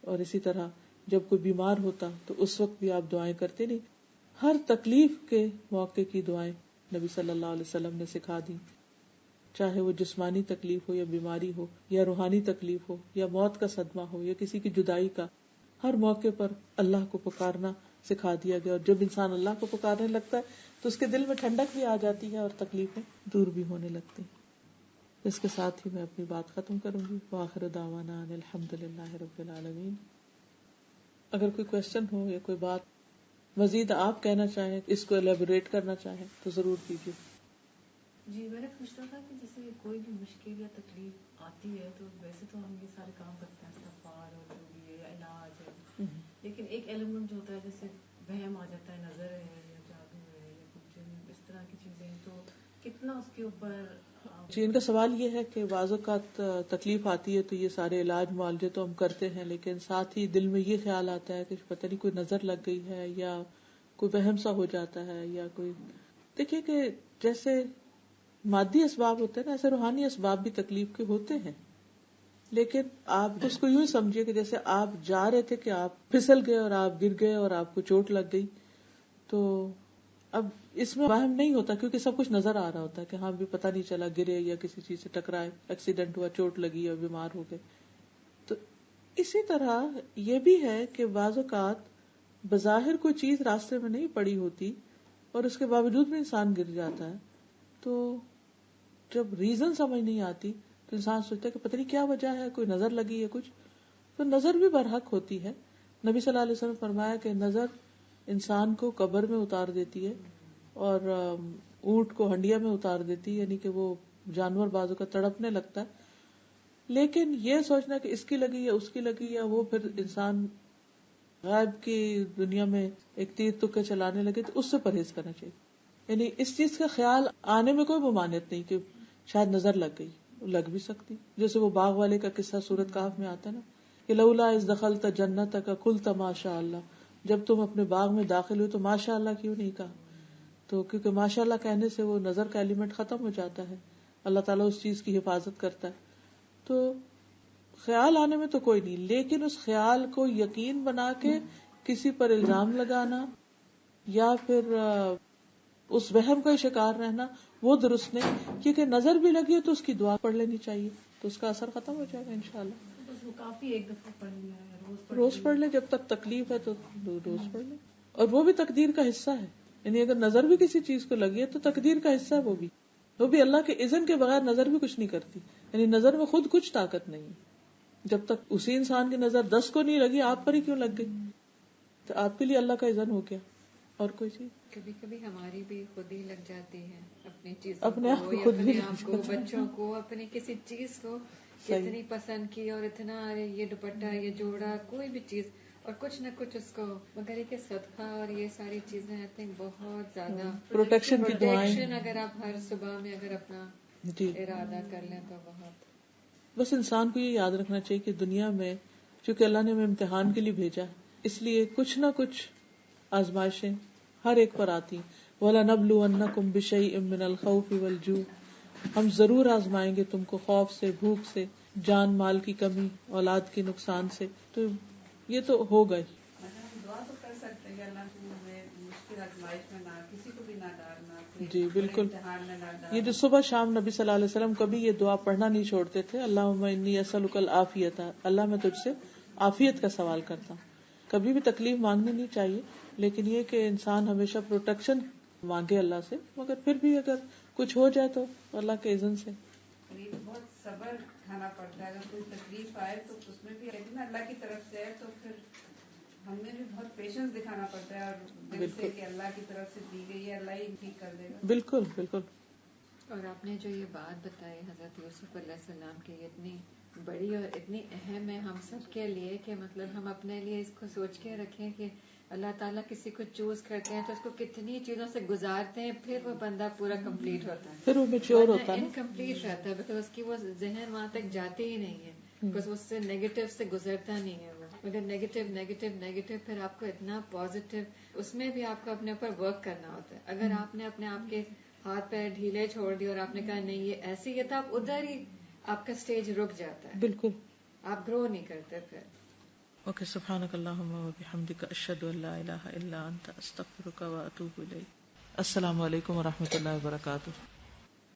[SPEAKER 1] اور اسی طرح جب کوئی بیمار ہوتا تو اس وقت بھی آپ دعائیں کرتے نہیں. ہر تکلیف کے موقع کی دعائیں نبی صلی اللہ علیہ وسلم نے سکھا دی, چاہے وہ جسمانی تکلیف ہو یا بیماری ہو یا روحانی تکلیف ہو یا موت کا صدمہ ہو یا کسی کی جدائی کا, ہر موقع پر اللہ کو پکارنا سکھا دیا گیا. اور جب انسان اللہ کو پکارنے لگتا ہے تو اس کے دل میں ٹھنڈک بھی آ جاتی ہے اور تکلیفیں دور بھی ہونے لگتی ہیں. اس کے ساتھ ہی میں اپنی بات ختم کروں گی. وآخر دعوانا ان الحمدللہ رب العالمین. اگر کوئی کوشچن ہو یا کوئی بات مزید آپ کہنا چاہیں, اس کو ایلیبوریٹ کرنا چاہیں تو ضرور کیجیے.
[SPEAKER 2] جی میں نے پوچھنا تھا کہ جیسے کوئی بھی مشکل یا تکلیف آتی ہے تو ویسے تو ہم یہ سارے کام کرتے ہیں, استغفار اور جو بھی ہے یا علاج ہے, لیکن ایک ایلیمنٹ جو ہوتا ہے جیسے وہم آ جاتا ہے, نظر ہے یا جادو ہے یا کچھ اس طرح کی چیزیں, تو کتنا اس کے اوپر.
[SPEAKER 1] جی ان کا سوال یہ ہے کہ بعض اوقات تکلیف آتی ہے تو یہ سارے علاج معالجے تو ہم کرتے ہیں, لیکن ساتھ ہی دل میں یہ خیال آتا ہے کہ پتہ نہیں کوئی نظر لگ گئی ہے یا کوئی وہم سا ہو جاتا ہے یا کوئی. دیکھیے کہ جیسے مادی اسباب ہوتے ہیں نا, ایسے روحانی اسباب بھی تکلیف کے ہوتے ہیں, لیکن آپ اس کو یوں سمجھیے کہ جیسے آپ جا رہے تھے کہ آپ پھسل گئے اور آپ گر گئے اور آپ کو چوٹ لگ گئی, تو اب اس میں وہم نہیں ہوتا کیونکہ سب کچھ نظر آ رہا ہوتا ہے کہ ہاں بھی پتہ نہیں چلا گرے یا کسی چیز سے ٹکرائے, ایکسیڈنٹ ہوا, چوٹ لگی اور بیمار ہو گئے. تو اسی طرح یہ بھی ہے کہ بعض اوقات بظاہر کوئی چیز راستے میں نہیں پڑی ہوتی اور اس کے باوجود بھی انسان گر جاتا ہے, تو جب ریزن سمجھ نہیں آتی تو انسان سوچتا ہے کہ پتہ نہیں کیا وجہ ہے, کوئی نظر لگی ہے کچھ. تو نظر بھی برحق ہوتی ہے. نبی صلی اللہ علیہ وسلم فرمایا کہ نظر انسان کو قبر میں اتار دیتی ہے اور اونٹ کو ہنڈیا میں اتار دیتی ہے, یعنی کہ وہ جانور بازو کا تڑپنے لگتا ہے. لیکن یہ سوچنا کہ اس کی لگی یا اس کی لگی, یا وہ پھر انسان غائب کی دنیا میں ایک تیر تکے چلانے لگے, تو اس سے پرہیز کرنا چاہیے. یعنی اس چیز کا خیال آنے میں کوئی ممانعت نہیں کہ شاید نظر لگ گئی، لگ بھی سکتی. جیسے وہ باغ والے کا قصہ سورۃ کہف میں آتا ہے نا کہ لولا اذ دخلت جنتک قلت ما شاء اللہ، جب تم اپنے باغ میں داخل ہوئے تو ماشاء اللہ کیوں نہیں کہا؟ تو کیونکہ ماشاء اللہ کہنے سے وہ نظر کا ایلیمنٹ ختم ہو جاتا ہے، اللہ تعالیٰ اس چیز کی حفاظت کرتا ہے. تو خیال آنے میں تو کوئی نہیں، لیکن اس خیال کو یقین بنا کے کسی پر الزام لگانا یا پھر اس وہم کا شکار رہنا وہ درست نہیں. کیونکہ نظر بھی لگی تو اس کی دعا پڑھ لینی چاہیے تو اس کا اثر ختم ہو جائے گا انشاءاللہ.
[SPEAKER 2] بس وہ کافی ایک دفعہ پڑھ لیا ہے،
[SPEAKER 1] روز پڑھ لے، جب تک تکلیف ہے تو روز پڑھ لے. اور وہ بھی تقدیر کا حصہ ہے، یعنی اگر نظر بھی کسی چیز کو لگی ہے تو تقدیر کا حصہ ہے. وہ بھی اللہ کے اذن کے بغیر نظر بھی کچھ نہیں کرتی. یعنی نظر میں خود کچھ طاقت نہیں ہے. جب تک اسی انسان کی نظر 10 کو نہیں لگی، آپ پر ہی کیوں لگ گئی؟ تو آپ کے لیے اللہ کا اذن ہو گیا. اور کوئی چیز
[SPEAKER 3] کبھی کبھی ہماری بھی خود ہی لگ جاتی ہے اپنی چیز،
[SPEAKER 1] اپنے آپ کو خود بھی
[SPEAKER 3] آپ کو، بچوں کو، اپنی کسی چیز کو اتنی پسند کی اور اتنا یہ دوپٹہ، یہ جوڑا، کوئی بھی چیز، اور کچھ نہ کچھ اس کو، مگر یہ کہ صدقہ اور یہ ساری چیزیں آئی تھنک بہت زیادہ پروٹیکشن اگر آپ ہر صبح میں اگر اپنا ارادہ کر لیں تو بہت.
[SPEAKER 1] بس انسان کو یہ یاد رکھنا چاہیے کہ دنیا میں چونکہ اللہ نے ہمیں امتحان کے لیے بھیجا، اس لیے کچھ نہ کچھ آزمائشیں ہر ایک پر آتی. وَلَنَبْلُوَنَّكُمْ بِشَيْءٍ مِّنَ الْخَوْفِ وَالْجُوعِ، ہم ضرور آزمائیں گے تم کو خوف سے، بھوک سے، جان مال کی کمی، اولاد کے نقصان سے. تو یہ تو ہوگا ہی.
[SPEAKER 4] دعا تو کر سکتے ہیں کہ اللہ ہمیں مشکل آزمائش میں نہ، کسی کو بھی نہ ڈالنا.
[SPEAKER 1] جی بالکل. یہ جو صبح شام نبی صلی اللہ علیہ وسلم کبھی یہ دعا پڑھنا نہیں چھوڑتے تھے، اللہم انی اسألک العافیۃ، اللہ میں تجھ سے عافیت کا سوال کرتا ہوں. کبھی بھی تکلیف مانگنی نہیں چاہیے، لیکن یہ کہ انسان ہمیشہ پروٹیکشن مانگے اللہ سے، مگر پھر بھی اگر کچھ ہو جائے تو اللہ کے اذن سے.
[SPEAKER 4] بہت صبر کھانا پڑتا ہے، اگر کوئی تکلیف آئے تو اس میں بھی اللہ کی طرف سے ہے تو پھر ہمیں بھی بہت پیشنس دکھانا پڑتا ہے، اور دل سے کہ اللہ کی طرف سے دی گئی ہے، اللہ ہی ٹھیک کر دے گا.
[SPEAKER 1] بالکل بالکل.
[SPEAKER 3] اور آپ نے جو یہ بات بتائی حضرت یوسف علیہ السلام کی، یہ اتنی بڑی اور اتنی اہم ہے ہم سب کے لیے کہ مطلب ہم اپنے لیے اس کو سوچ کے رکھیں کہ اللہ تعالیٰ کسی کو چوز کرتے ہیں تو اس کو کتنی چیزوں سے گزارتے ہیں، پھر وہ بندہ پورا کمپلیٹ ہوتا ہے،
[SPEAKER 1] پھر وہ میچور ہوتا ہے،
[SPEAKER 3] انکمپلیٹ رہتا ہے، بیکاز اس کی وہ ذہن وہاں تک جاتی ہی نہیں ہے، بس اس سے نیگیٹو سے گزرتا نہیں ہے وہ. مگر نیگیٹو پھر آپ کو اتنا پازیٹو، اس میں بھی آپ کو اپنے اوپر ورک کرنا ہوتا ہے. اگر آپ نے اپنے آپ کے ہاتھ پیر ڈھیلے چھوڑ دیے اور آپ نے کہا نہیں یہ ایسی ہے تو آپ ادھر ہی آپ کا اسٹیج رک جاتا ہے،
[SPEAKER 1] بالکل
[SPEAKER 3] آپ گرو نہیں کرتے پھر.
[SPEAKER 1] اوکے. سبحانک اللہم و بحمدک، اشہد ان لا الہ الا انت، استغفرک و اتوب الیک. السلام علیکم و رحمۃ اللہ وبرکاتہ.